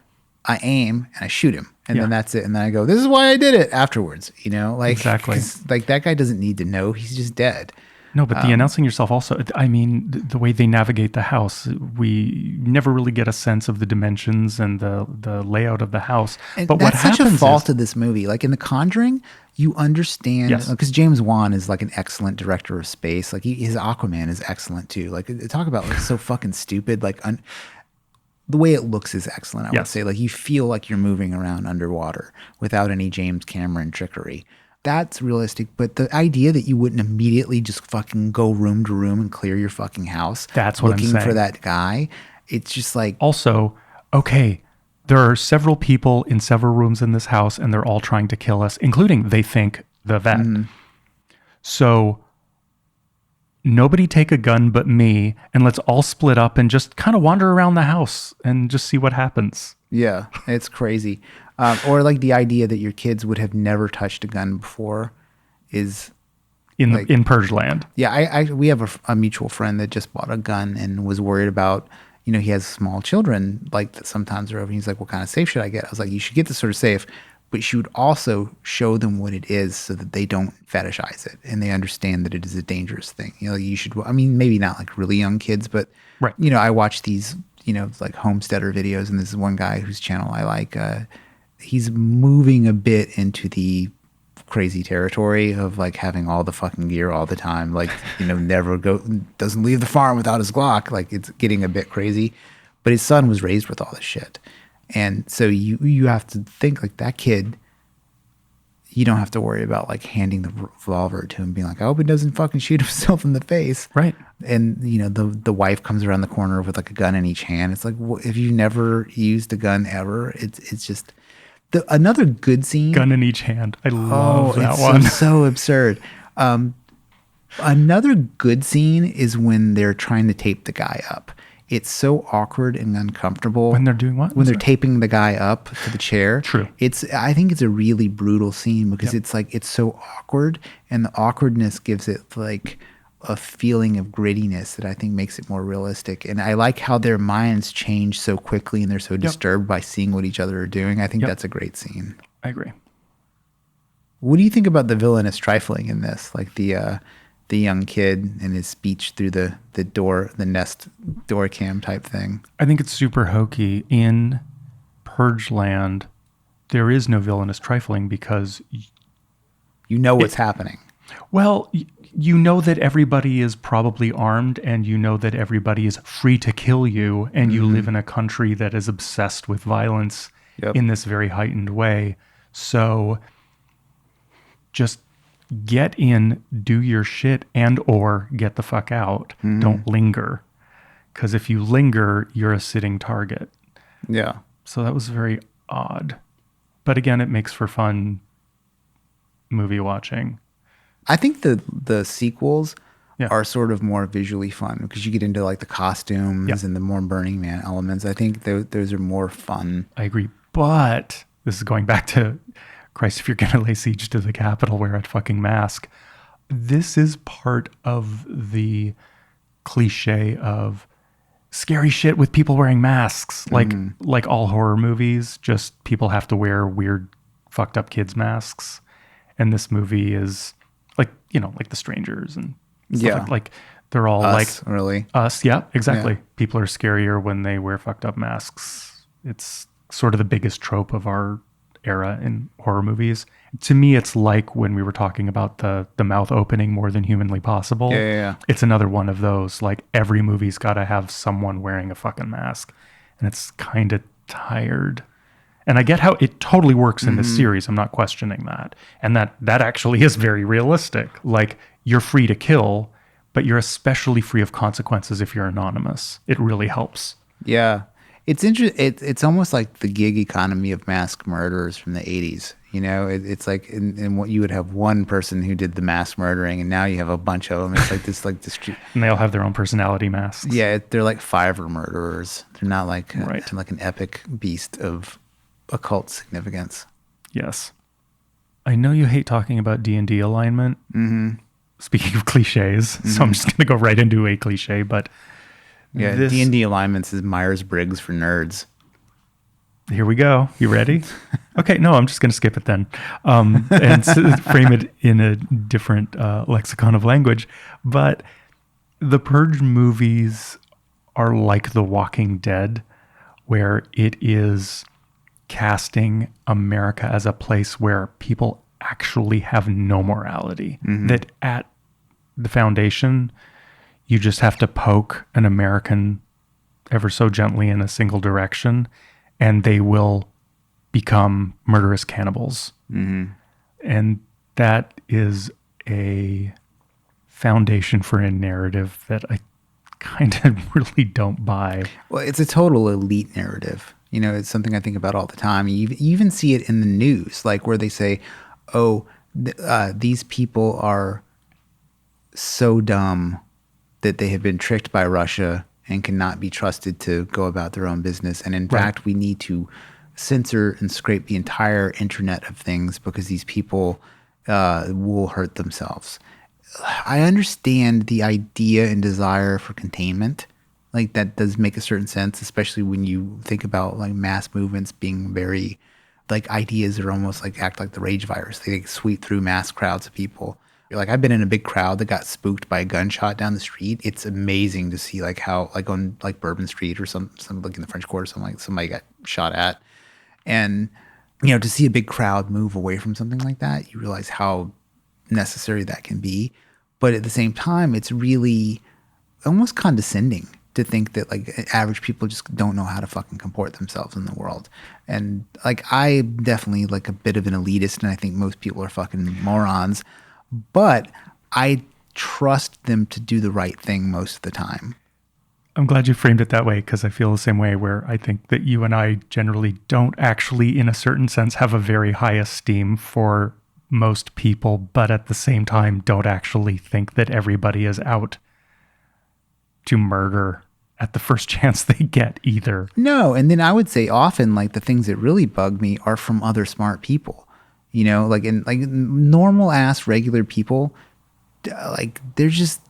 I aim and I shoot him. And Yeah. then that's it. And then I go, this is why I did it afterwards. Like, Exactly. 'cause, like that guy doesn't need to know. He's just dead. No, but the announcing yourself also, I mean, the way they navigate the house, we never really get a sense of the dimensions and the layout of the house. And but what that's such a happens fault is, of this movie. Like in The Conjuring, you understand, Yes. because James Wan is like an excellent director of space. Like his Aquaman is excellent too. Like talk about like so fucking stupid. Like the way it looks is excellent. I would Yes. say like you feel like you're moving around underwater without any James Cameron trickery. That's realistic. But the idea that you wouldn't immediately just fucking go room to room and clear your fucking house, That's what I'm looking for saying. that guy, it's just like, also, okay, there are several people in several rooms in this house and they're all trying to kill us, including, they think, the vet. Mm-hmm. So nobody take a gun but me, and let's all split up and just kind of wander around the house and just see what happens. yeah, it's crazy. Or like the idea that your kids would have never touched a gun before is, In Purge land. yeah. We have a mutual friend that just bought a gun and was worried about, he has small children like that sometimes are over. He's like, what kind of safe should I get? I was like, you should get this sort of safe, but you would also show them what it is so that they don't fetishize it and they understand that it is a dangerous thing. You should, I mean, maybe not like really young kids, but Right. I watch these, like homesteader videos, and this is one guy whose channel I like. He's moving a bit into the crazy territory of like having all the fucking gear all the time, like never doesn't leave the farm without his Glock. Like it's getting a bit crazy, but his son was raised with all this shit, and so you have to think like that kid. You don't have to worry about like handing the revolver to him, being like, I hope he doesn't fucking shoot himself in the face, Right. And the wife comes around the corner with like a gun in each hand. It's like, if you never used a gun ever, it's just. Another good scene. Gun in each hand. I love that it's one. so absurd. Another good scene is when they're trying to tape the guy up. It's so awkward and uncomfortable. When they're doing what? When they're taping the guy up to the chair. True. I think it's a really brutal scene because it's like, it's so awkward, and the awkwardness gives it like a feeling of grittiness that I think makes it more realistic. And I like how their minds change so quickly and they're so disturbed by seeing what each other are doing. I think that's a great scene. I agree. What do you think about the villainous trifling in this? Like the young kid and his speech through the Nest door cam type thing. I think it's super hokey. In Purge land, there is no villainous trifling because You know what's happening. well, you know that everybody is probably armed, and you know that everybody is free to kill you, and you live in a country that is obsessed with violence in this very heightened way. So just get in, do your shit, and or get the fuck out. Don't linger. Because if you linger, you're a sitting target. Yeah. So that was very odd. But again, it makes for fun movie watching. I think the sequels Yeah. are sort of more visually fun because you get into like the costumes and the more Burning Man elements. I think those are more fun. I agree. But this is going back to, Christ, if you're going to lay siege to the Capitol, wear a fucking mask. This is part of the cliche of scary shit with people wearing masks. Like all horror movies, just people have to wear weird, fucked up kids' masks. And this movie is like The Strangers and stuff like they're all Us, really. us. Yeah, exactly. Yeah. People are scarier when they wear fucked up masks. It's sort of the biggest trope of our era in horror movies. To me, it's like when we were talking about the mouth opening more than humanly possible. Yeah. It's another one of those. Like every movie's got to have someone wearing a fucking mask, and it's kind of tired. And I get how it totally works in this series. I'm not questioning that. And that actually is very realistic. Like you're free to kill, but you're especially free of consequences if you're anonymous. It really helps. Yeah. It's interesting. It's almost like the gig economy of mass murderers from the 80s. It's like in what you would have one person who did the mass murdering, and now you have a bunch of them. It's like this, And they all have their own personality masks. Yeah, they're like Fiverr murderers. They're not like Right. like an epic beast of occult significance. Yes. I know you hate talking about D&D alignment. Mm-hmm. Speaking of cliches, so I'm just going to go right into a cliche, but yeah, D&D alignments is Myers-Briggs for nerds. Here we go. You ready? Okay, no, I'm just going to skip it then and frame it in a different lexicon of language. But the Purge movies are like The Walking Dead, where it is casting America as a place where people actually have no morality. That at the foundation, you just have to poke an American ever so gently in a single direction, and they will become murderous cannibals. And that is a foundation for a narrative that I kind of really don't buy. Well, it's a total elite narrative. You know, it's something I think about all the time. You even see it in the news, like where they say, oh, these people are so dumb that they have been tricked by Russia and cannot be trusted to go about their own business. And in fact, we need to censor and scrape the entire internet of things because these people will hurt themselves. I understand the idea and desire for containment. Like that does make a certain sense, especially when you think about like mass movements being very, like ideas are almost like act like the rage virus. They like, sweep through mass crowds of people. Like I've been in a big crowd that got spooked by a gunshot down the street. It's amazing to see like how like on like Bourbon Street or some like in the French Quarter, something like somebody got shot at, and you know to see a big crowd move away from something like that, you realize how necessary that can be. But at the same time, it's really almost condescending to think that like average people just don't know how to fucking comport themselves in the world. And like I definitely like a bit of an elitist, and I think most people are fucking morons. But I trust them to do the right thing most of the time. I'm glad you framed it that way, because I feel the same way, where I think that you and I generally don't actually, in a certain sense, have a very high esteem for most people, but at the same time don't actually think that everybody is out to murder at the first chance they get either. No, and then I would say often like the things that really bug me are from other smart people. You know, like in like normal ass regular people, like they're just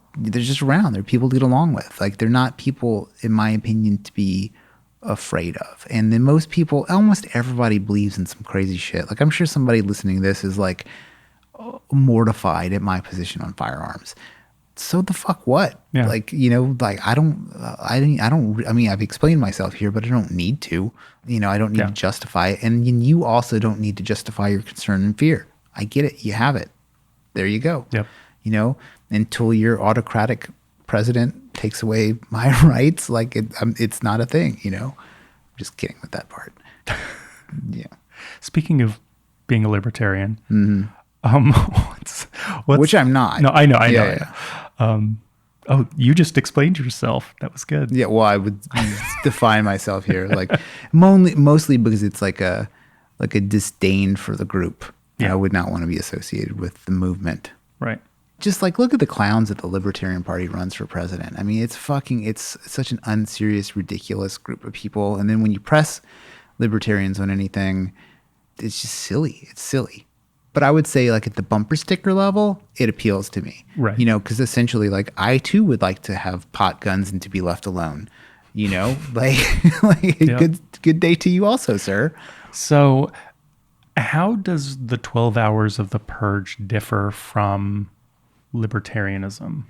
around. They're people to get along with. Like they're not people, in my opinion, to be afraid of. And then most people, almost everybody believes in some crazy shit. Like I'm sure somebody listening to this is like mortified at my position on firearms. So the fuck what? Yeah. Like, you know, like I mean, I've explained myself here, but I don't need to. You know, I don't need to justify it. And you also don't need to justify your concern and fear. I get it. You have it. There you go. Yep. You know, until your autocratic president takes away my rights, like it's not a thing, you know? I'm just kidding with that part. Yeah. Speaking of being a libertarian, what's which I'm not. No, I know. Yeah. Oh, you just explained yourself. That was good. Yeah, well, I would define myself here, like mostly because it's like a disdain for the group. Yeah. I would not want to be associated with the movement. Right. Just like look at the clowns that the Libertarian Party runs for president. I mean, it's such an unserious, ridiculous group of people. And then when you press libertarians on anything, it's just silly. It's silly. But I would say like at the bumper sticker level, it appeals to me. Right. You know, because essentially like I too would like to have pot guns and to be left alone. You know, like good day to you also, sir. So how does the 12 hours of the Purge differ from libertarianism?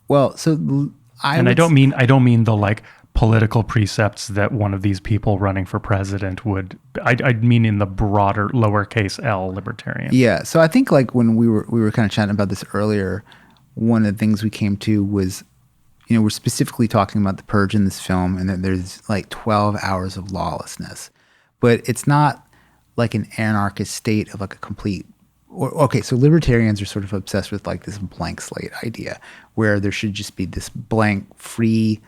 Well, so I don't mean the like political precepts that one of these people running for president would. I mean in the broader lowercase l libertarian. Yeah. So I think like when we were kind of chatting about this earlier, one of the things we came to was, you know, we're specifically talking about the Purge in this film, and that there's like 12 hours of lawlessness, but it's not like an anarchist state of like a complete. Okay, so libertarians are sort of obsessed with like this blank slate idea where there should just be this blank, free,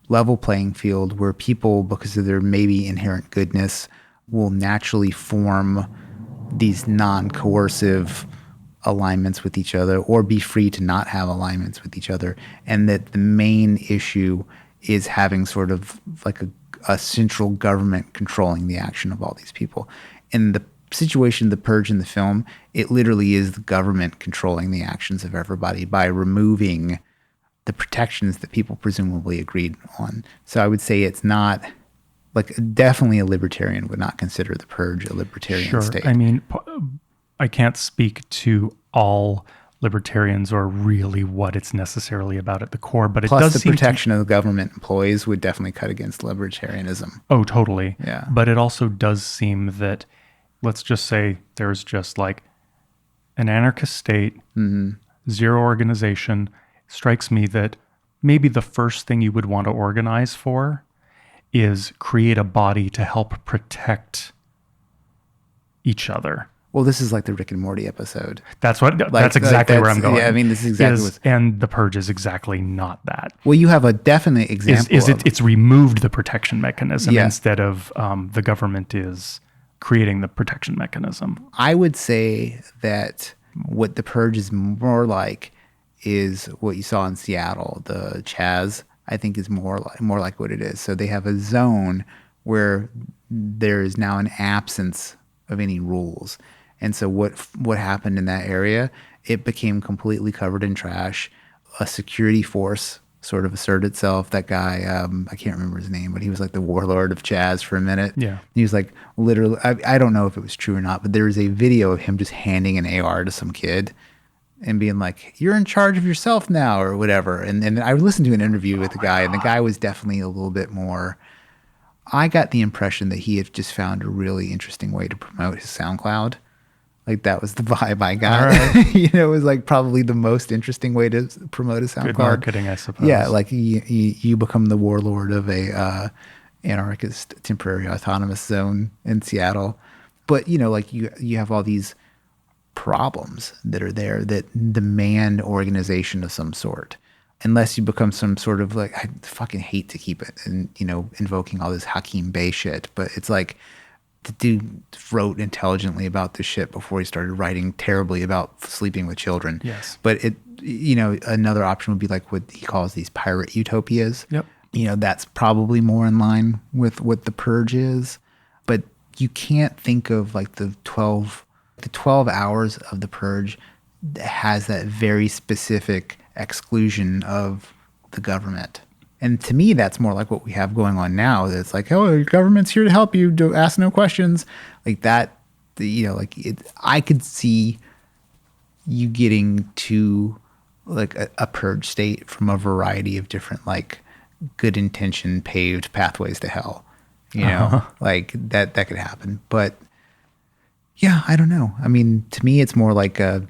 level playing field where people, because of their maybe inherent goodness, will naturally form these non-coercive alignments with each other or be free to not have alignments with each other. And that the main issue is having sort of like a central government controlling the action of all these people. In the situation, the Purge in the film, it literally is the government controlling the actions of everybody by removing the protections that people presumably agreed on. So I would say it's not, like, definitely a libertarian would not consider the Purge a libertarian state. I mean, I can't speak to all libertarians or really what it's necessarily about at the core, but Plus, it does the seem protection of the government employees would definitely cut against libertarianism. Oh, totally. Yeah. But it also does seem that, let's just say there's just like an anarchist state, zero organization. Strikes me that maybe the first thing you would want to organize for is create a body to help protect each other. Well, this is like the Rick and Morty episode. That's exactly where I'm going. Yeah, I mean, this is exactly and the Purge is exactly not that. Well, you have a definite example. It's removed the protection mechanism Yeah. instead of the government is creating the protection mechanism. I would say that what the Purge is more like is what you saw in Seattle. The Chaz, I think, is more like what it is. So they have a zone where there is now an absence of any rules. And so what happened in that area, it became completely covered in trash. A security force sort of asserted itself. That guy, I can't remember his name, but he was like the warlord of Chaz for a minute. Yeah. He was like literally, I don't know if it was true or not, but there was a video of him just handing an AR to some kid and being like, "You're in charge of yourself now," or whatever. And I listened to an interview with the guy, and the guy was definitely a little bit more, I got the impression that he had just found a really interesting way to promote his SoundCloud. Like, that was the vibe I got. Right. It was like probably the most interesting way to promote a SoundCloud. Good marketing, I suppose. Yeah, like you become the warlord of a anarchist temporary autonomous zone in Seattle. But, like you have all these problems that are there that demand organization of some sort. Unless you become some sort of, like, I fucking hate to keep it and, invoking all this Hakeem Bey shit, but it's like, the dude wrote intelligently about this shit before he started writing terribly about sleeping with children. Yes. But another option would be like what he calls these pirate utopias. Yep. That's probably more in line with what the Purge is. But you can't think of like the 12 hours of the Purge that has that very specific exclusion of the government. And to me, that's more like what we have going on now. It's like, oh, the government's here to help you. Ask no questions. Like that, I could see you getting to like a purge state from a variety of different, like, good intention paved pathways to hell. Like that could happen. But yeah, I don't know. I mean, to me, it's more like it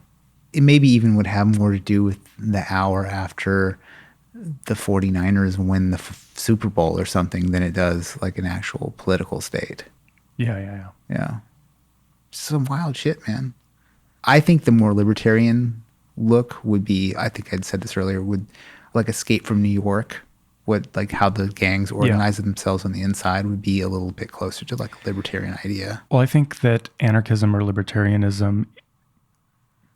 maybe even would have more to do with the hour after the 49ers win the Super Bowl or something than it does like an actual political state. Yeah. Some wild shit, man. I think the more libertarian look would be, I think I'd said this earlier, would like Escape from New York, how the gangs organize themselves on the inside would be a little bit closer to like a libertarian idea. Well, I think that anarchism or libertarianism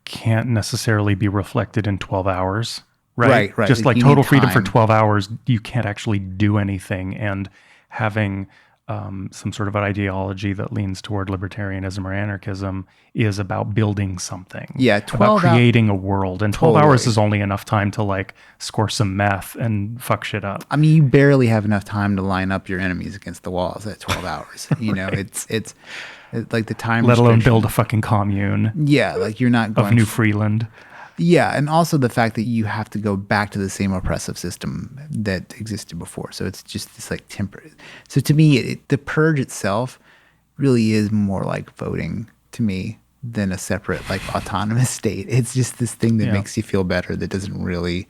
can't necessarily be reflected in 12 hours. Right. Just like total freedom for 12 hours, you can't actually do anything. And having some sort of an ideology that leans toward libertarianism or anarchism is about building something. Yeah, about creating a world. And 12 Totally. hours is only enough time to like score some meth and fuck shit up. I mean, you barely have enough time to line up your enemies against the walls at 12 hours. It's like the time Let alone restriction. build a fucking commune Yeah, like you're not going of New Freeland. Yeah, and also the fact that you have to go back to the same oppressive system that existed before. So it's just this like temporary. So to me, the Purge itself really is more like voting to me than a separate like autonomous state. It's just this thing that makes you feel better. That doesn't really.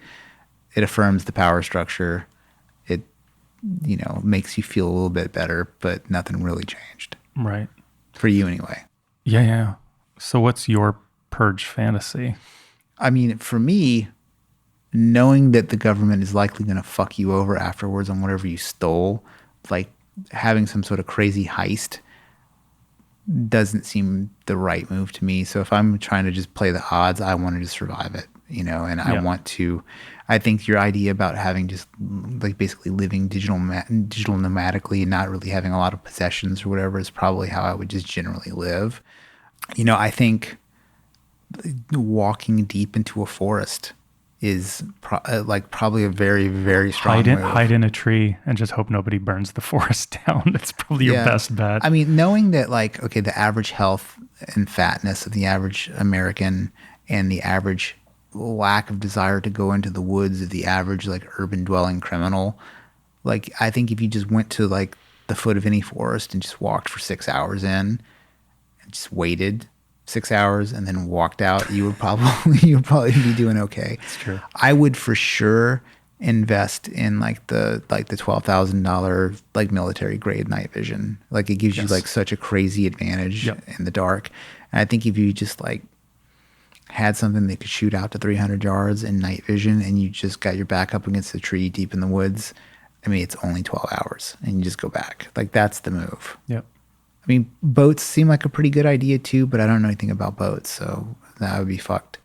It affirms the power structure. It makes you feel a little bit better, but nothing really changed. Right. For you anyway. Yeah. So what's your Purge fantasy? I mean, for me, knowing that the government is likely going to fuck you over afterwards on whatever you stole, like having some sort of crazy heist, doesn't seem the right move to me. So if I'm trying to just play the odds, I want to just survive it. and I think your idea about having just like basically living digital nomadically and not really having a lot of possessions or whatever is probably how I would just generally live. I think walking deep into a forest is probably a very, very strong move. Hide in a tree and just hope nobody burns the forest down. That's probably your best bet. I mean, knowing that the average health and fatness of the average American and the average lack of desire to go into the woods of the average urban dwelling criminal, I think if you just went to the foot of any forest and just walked for 6 hours in and just waited 6 hours and then walked out, you would probably be doing okay. It's true. I would for sure invest in the $12,000 military grade night vision. It gives you such a crazy advantage in the dark. And I think if you just had something that could shoot out to 300 yards in night vision and you just got your back up against a tree deep in the woods, I mean, it's only 12 hours and you just go back. That's the move. Yep. I mean, boats seem like a pretty good idea too, but I don't know anything about boats, so that would be fucked.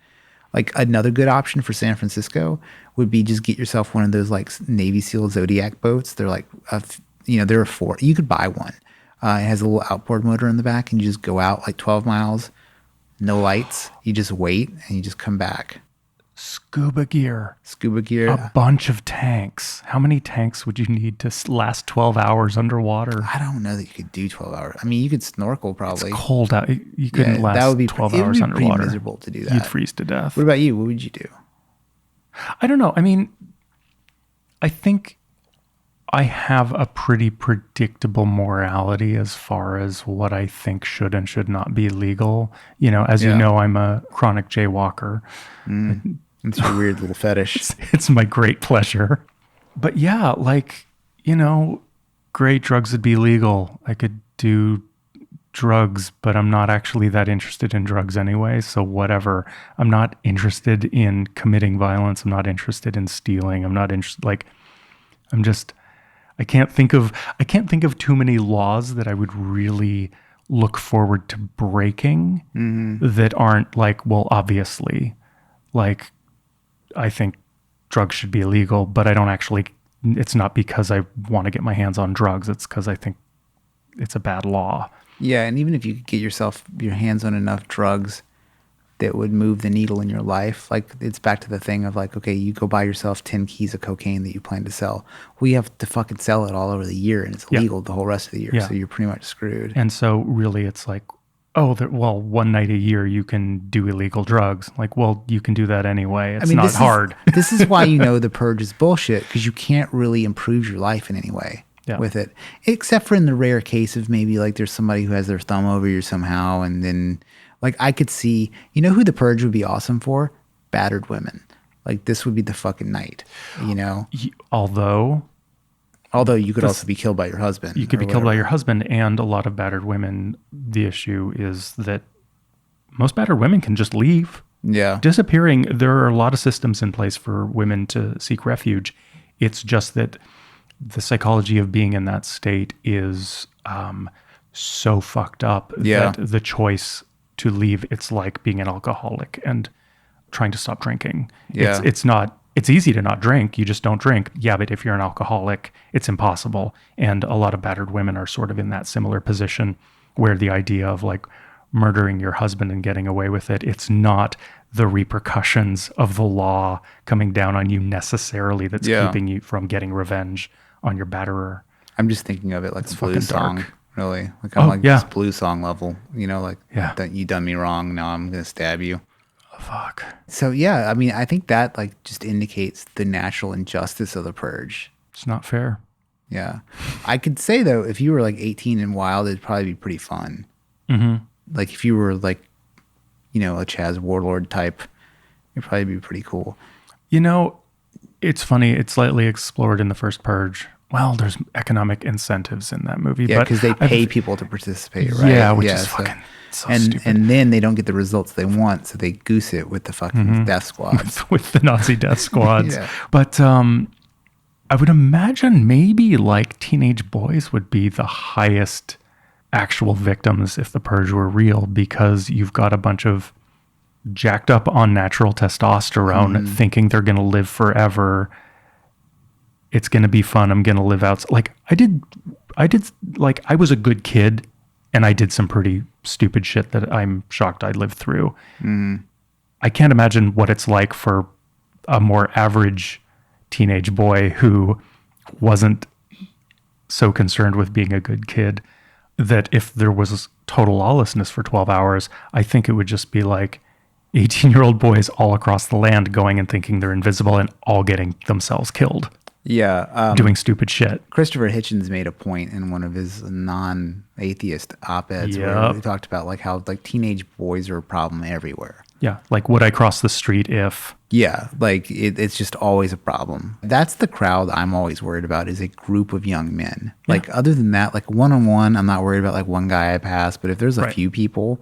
Another good option for San Francisco would be just get yourself one of those Navy SEAL Zodiac boats. They're they're a four. You could buy one. It has a little outboard motor in the back, and you just go out 12 miles, no lights. You just wait, and you just come back. Scuba gear. A bunch of tanks. How many tanks would you need to last 12 hours underwater? I don't know that you could do 12 hours. I mean, you could snorkel probably. It's cold out. You couldn't last 12 hours underwater. It would be pretty miserable to do that. You'd freeze to death. What about you? What would you do? I don't know. I mean, I think I have a pretty predictable morality as far as what I think should and should not be legal. You know, I'm a chronic jaywalker. It's your weird little fetish. It's my great pleasure. But yeah, great, drugs would be legal. I could do drugs, but I'm not actually that interested in drugs anyway. So whatever. I'm not interested in committing violence. I'm not interested in stealing. I'm not interested. I can't think of too many laws that I would really look forward to breaking that aren't obviously. I think drugs should be illegal, but I don't actually, it's not because I want to get my hands on drugs. It's because I think it's a bad law. Yeah. And even if you could get your hands on enough drugs that would move the needle in your life, it's back to the thing of okay, you go buy yourself 10 keys of cocaine that you plan to sell. Well, you have to fucking sell it all over the year and it's illegal the whole rest of the year. Yeah. So you're pretty much screwed. And so really it's one night a year you can do illegal drugs. You can do that anyway. It's not hard. This is why the Purge is bullshit, because you can't really improve your life in any way with it. Except for in the rare case of maybe there's somebody who has their thumb over you somehow, and then I could see, who the Purge would be awesome for? Battered women. This would be the fucking night, Although you could also be killed by your husband. You could be killed by your husband, and a lot of battered women. The issue is that most battered women can just leave. Yeah. Disappearing, there are a lot of systems in place for women to seek refuge. It's just that the psychology of being in that state is so fucked up that the choice to leave, it's like being an alcoholic and trying to stop drinking. Yeah. It's easy to not drink. You just don't drink. Yeah, but if you're an alcoholic, it's impossible. And a lot of battered women are sort of in that similar position where the idea of murdering your husband and getting away with it, it's not the repercussions of the law coming down on you necessarily that's keeping you from getting revenge on your batterer. I'm just thinking of it like it's a blues song, dark. Really. I'm this blues song level, that you done me wrong, now I'm going to stab you. Fuck. So yeah, I mean, I think that just indicates the natural injustice of the Purge. It's not fair. Yeah. I could say though, if you were 18 and wild, it'd probably be pretty fun. Mm-hmm. If you were a Chaz Warlord type, it'd probably be pretty cool. It's funny. It's slightly explored in the first Purge. Well, there's economic incentives in that movie. Yeah, because they pay people to participate, right? Yeah, which is fucking so stupid. And then they don't get the results they want, so they goose it with the fucking death squads. with the Nazi death squads. Yeah. But I would imagine maybe teenage boys would be the highest actual victims if the Purge were real, because you've got a bunch of jacked up on natural testosterone, thinking they're going to live forever. It's going to be fun. I'm going to live out. Like I was a good kid and I did some pretty stupid shit that I'm shocked I lived through. I can't imagine what it's like for a more average teenage boy who wasn't so concerned with being a good kid, that if there was total lawlessness for 12 hours, I think it would just be like 18-year-old boys all across the land going and thinking they're invisible and all getting themselves killed. Yeah. Doing stupid shit. Christopher Hitchens made a point in one of his non-atheist op-eds where he talked about like how like teenage boys are a problem everywhere. Yeah. Like, would I cross the street if... Yeah, like it's just always a problem. That's the crowd I'm always worried about, is a group of young men. Yeah. Like other than that, like one-on-one, I'm not worried about like one guy I pass. But if there's a few people,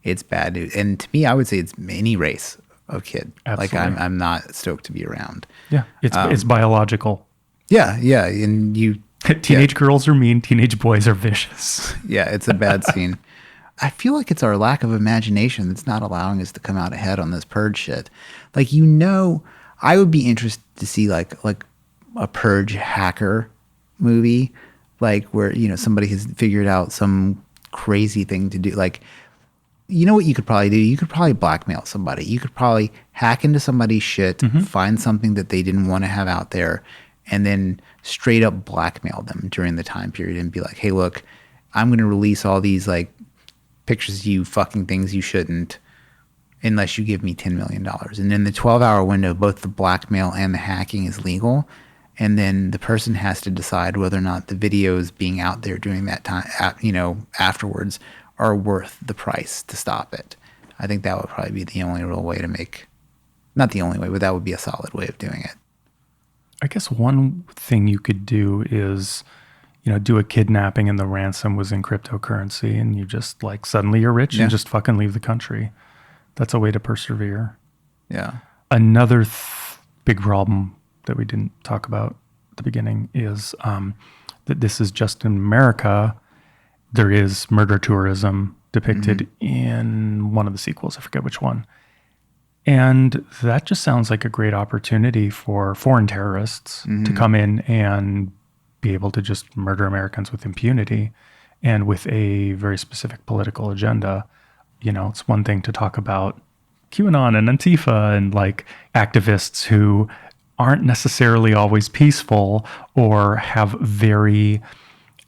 it's bad news. And to me, I would say it's any race of kid. Absolutely. Like I'm not stoked to be around. Yeah, it's biological. Yeah, and you... Teenage girls are mean, teenage boys are vicious. Yeah, it's a bad scene. I feel like it's our lack of imagination that's not allowing us to come out ahead on this Purge shit. Like, I would be interested to see like a Purge hacker movie, like where, somebody has figured out some crazy thing to do. Like, you know what you could probably do? You could probably blackmail somebody. You could probably hack into somebody's shit, find something that they didn't want to have out there, and then straight up blackmail them during the time period and be like, hey, look, I'm going to release all these like pictures of you fucking things you shouldn't unless you give me $10 million. And in the 12-hour window, both the blackmail and the hacking is legal. And then the person has to decide whether or not the videos being out there during that time, afterwards, are worth the price to stop it. I think that would probably be the only real way to make, not the only way, but that would be a solid way of doing it. I guess one thing you could do is, do a kidnapping and the ransom was in cryptocurrency and you just like suddenly you're rich and just fucking leave the country. That's a way to persevere. Yeah. Another big problem that we didn't talk about at the beginning is that this is just in America. There is murder tourism depicted in one of the sequels. I forget which one. And that just sounds like a great opportunity for foreign terrorists to come in and be able to just murder Americans with impunity and with a very specific political agenda. It's one thing to talk about QAnon and Antifa and like activists who aren't necessarily always peaceful or have very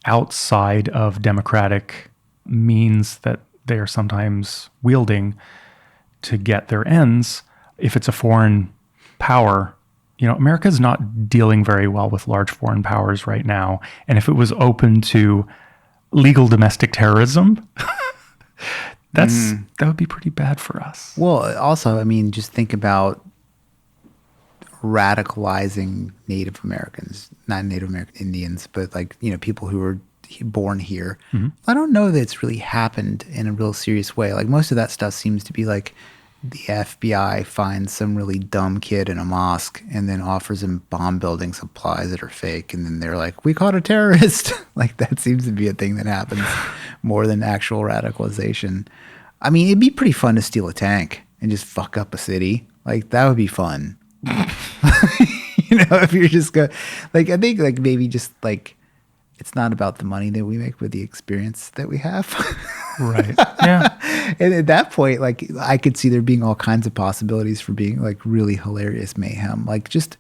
outside of democratic means that they are sometimes wielding to get their ends. If it's a foreign power, America's not dealing very well with large foreign powers right now. And if it was open to legal domestic terrorism, that would be pretty bad for us. Well, also, just think about radicalizing Native Americans, not Native American Indians, but like, people who were born here. I don't know that it's really happened in a real serious way. Like most of that stuff seems to be like the FBI finds some really dumb kid in a mosque and then offers him bomb building supplies that are fake. And then they're like, we caught a terrorist. Like that seems to be a thing that happens more than actual radicalization. It'd be pretty fun to steal a tank and just fuck up a city. Like that would be fun. If you're just going like, I think like maybe just like, it's not about the money that we make, but the experience that we have. Right. Yeah. And at that point, like I could see there being all kinds of possibilities for being like really hilarious mayhem. Like just,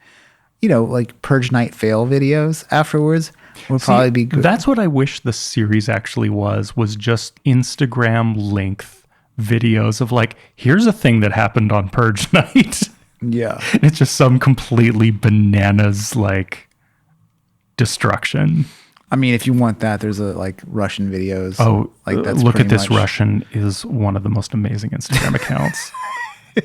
like Purge Night fail videos afterwards would probably be good. That's what I wish the series actually was just Instagram length videos of like, here's a thing that happened on Purge Night. Yeah. It's just some completely bananas like destruction. If you want that, there's like Russian videos. Oh, like that's look at this much... Russian is one of the most amazing Instagram accounts.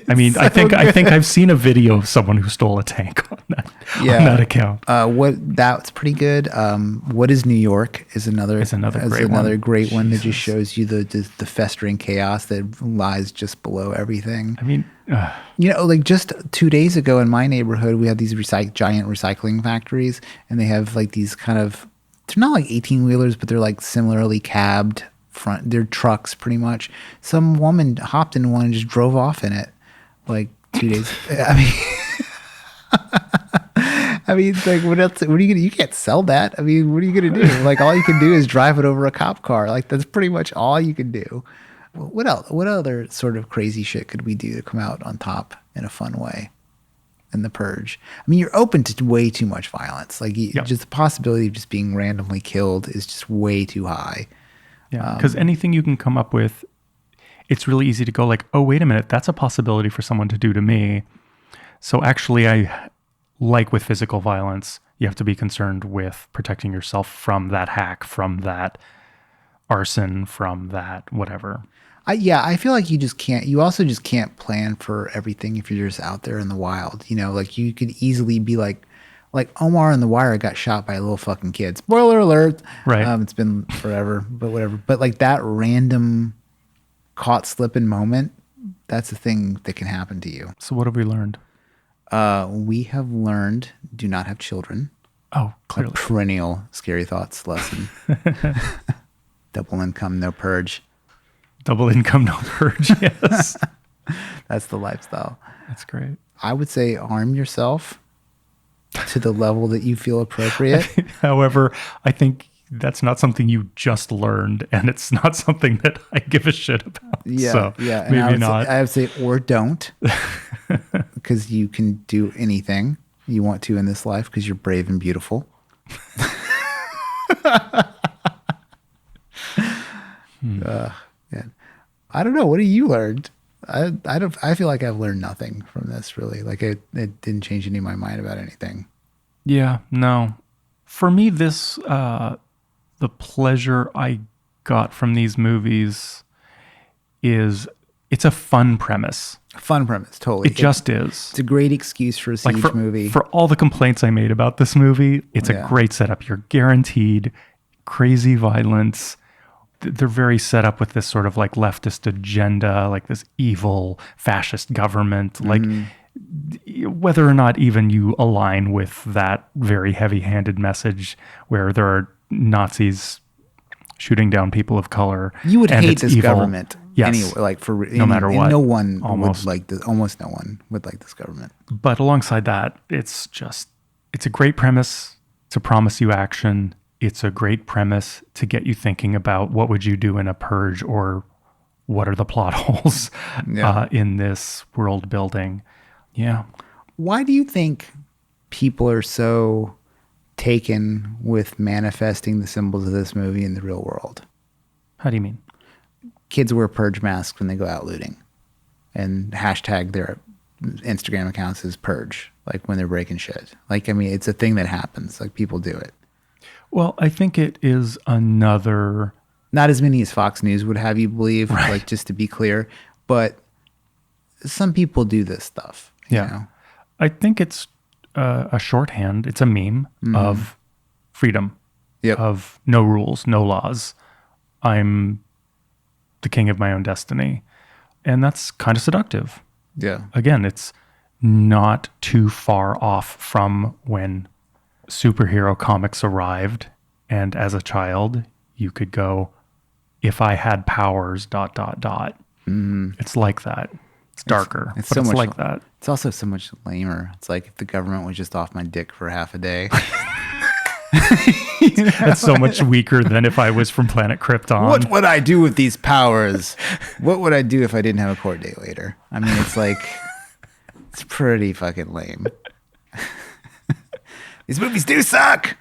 I think I've seen a video of someone who stole a tank on that account. That's pretty good. What is New York is another great one that just shows you the festering chaos that lies just below everything. Like just 2 days ago in my neighborhood, we had these giant recycling factories, and they have like these kind of, they're not like 18-wheelers, but they're like similarly cabbed their trucks pretty much. Some woman hopped in one and just drove off in it like 2 days. I mean, like, what else? What are you gonna? You can't sell that. I mean, what are you gonna do? Like, all you can do is drive it over a cop car. Like, that's pretty much all you can do. What else? What other sort of crazy shit could we do to come out on top in a fun way in the Purge? I mean, you're open to way too much violence. Like, just the possibility of just being randomly killed is just way too high. Yeah, because anything you can come up with, it's really easy to go like, oh, wait a minute, that's a possibility for someone to do to me. So actually, like with physical violence, you have to be concerned with protecting yourself from that hack, from that arson, from that whatever. I feel like you also just can't plan for everything if you're just out there in the wild. You know, like you could easily be like Omar in The Wire got shot by a little fucking kid. Spoiler alert. Right. It's been forever, but whatever. But like that random caught slipping moment, that's a thing that can happen to you. So what have we learned? We have learned do not have children. Oh, clearly. A perennial scary thoughts lesson. Double income, no purge. Double income, no purge, yes. That's the lifestyle. That's great. I would say arm yourself to the level that you feel appropriate. However, I think that's not something you just learned, and it's not something that I give a shit about. Yeah, so yeah. Maybe not. I would say, or don't, because you can do anything you want to in this life because you're brave and beautiful. Yeah. I don't know. What have you learned? I feel like I've learned nothing from this really. Like it didn't change any of my mind about anything. Yeah, no. For me, this the pleasure I got from these movies is it's a fun premise. A fun premise, totally. It just is. It's a great excuse for a siege movie. For all the complaints I made about this movie, it's a great setup. You're guaranteed crazy violence. They're very set up with this sort of like leftist agenda, like this evil fascist government. Like whether or not even you align with that very heavy-handed message where there are Nazis shooting down people of color. You would hate this evil. Government. Yes. Anyway, like no matter what. No one almost. would like this. Almost no one would like this government. But alongside that, it's a great premise to promise you action. It's a great premise to get you thinking about what would you do in a purge or what are the plot holes in this world building. Yeah. Why do you think people are so taken with manifesting the symbols of this movie in the real world? How do you mean? Kids wear purge masks when they go out looting and hashtag their Instagram accounts as purge, like when they're breaking shit. Like, I mean, it's a thing that happens. Like people do it. Well, I think it is another... Not as many as Fox News would have you believe, right. Like just to be clear. But some people do this stuff. You know? I think it's a shorthand. It's a meme of freedom, of no rules, no laws. I'm the king of my own destiny. And that's kind of seductive. Yeah. Again, it's not too far off from when superhero comics arrived, and as a child you could go, if I had powers ... It's like that. It's darker, it's but so it's much like that. It's also so much lamer. It's like if the government was just off my dick for half a day. That's so much weaker than if I was from planet Krypton. What would I do with these powers? What would I do if I didn't have a court date later? I mean, it's like it's pretty fucking lame. These movies do suck.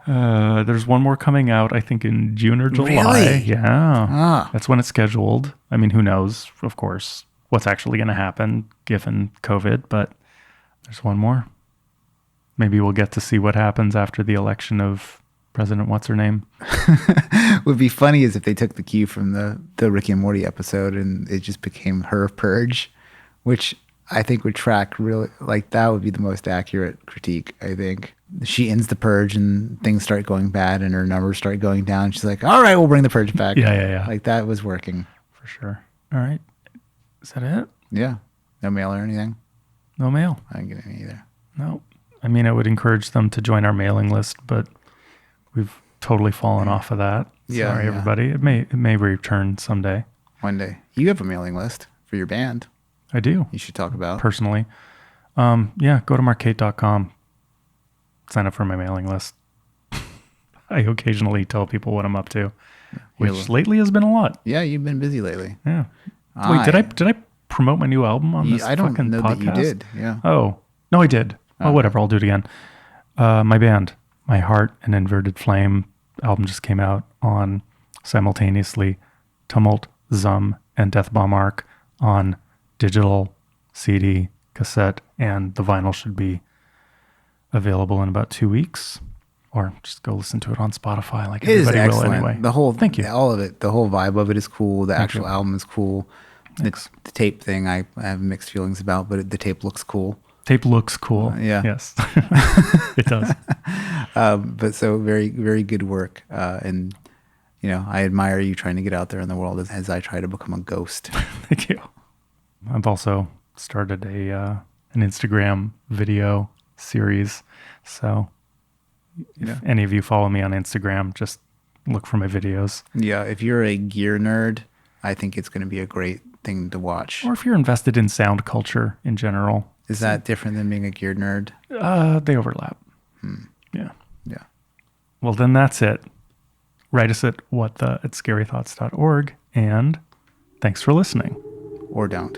There's one more coming out, I think, in June or July. Really? Yeah. That's when it's scheduled. I mean, who knows, of course, what's actually going to happen given COVID, but there's one more. Maybe we'll get to see what happens after the election of President What's-Her-Name. Would be funny is if they took the cue from the Ricky and Morty episode and it just became her Purge, which I think would track really, like that would be the most accurate critique, I think. She ends the Purge and things start going bad and her numbers start going down. She's like, all right, we'll bring the Purge back. Yeah. Like that was working. For sure. All right. Is that it? Yeah. No mail or anything? No mail. I didn't get any either. No. I mean, I would encourage them to join our mailing list, but we've totally fallen off of that. Yeah, Sorry, yeah. everybody. It may return someday. One day. You have a mailing list for your band I do, you should talk about. personally. Yeah, go to marquette.com. Sign up for my mailing list. I occasionally tell people what I'm up to, which lately has been a lot. Yeah, you've been busy lately. Yeah. Wait, did I promote my new album on this I don't fucking know podcast? that you did. Yeah. Oh, no, I did. Oh, whatever. I'll do it again. My band, My Heart and Inverted Flame album just came out on simultaneously Tumult, Zum, and Death Bomb Arc on digital, CD, cassette, and the vinyl should be available in about 2 weeks. Or just go listen to it on Spotify like It is everybody will excellent. anyway. The whole, Thank you. all of it, the whole vibe of it is cool. The actual you. album is cool. The tape thing, I have mixed feelings about, but the tape looks cool. Tape looks cool. Yeah. Yes. It does. But so very, very good work. And, I admire you trying to get out there in the world as I try to become a ghost. Thank you. I've also started an Instagram video series. So if any of you follow me on Instagram, just look for my videos. Yeah, if you're a gear nerd, I think it's going to be a great thing to watch. Or if you're invested in sound culture in general. Is that different than being a gear nerd? They overlap. Yeah. Yeah. Well, then that's it. Write us at scarythoughts.org, and thanks for listening. Or don't.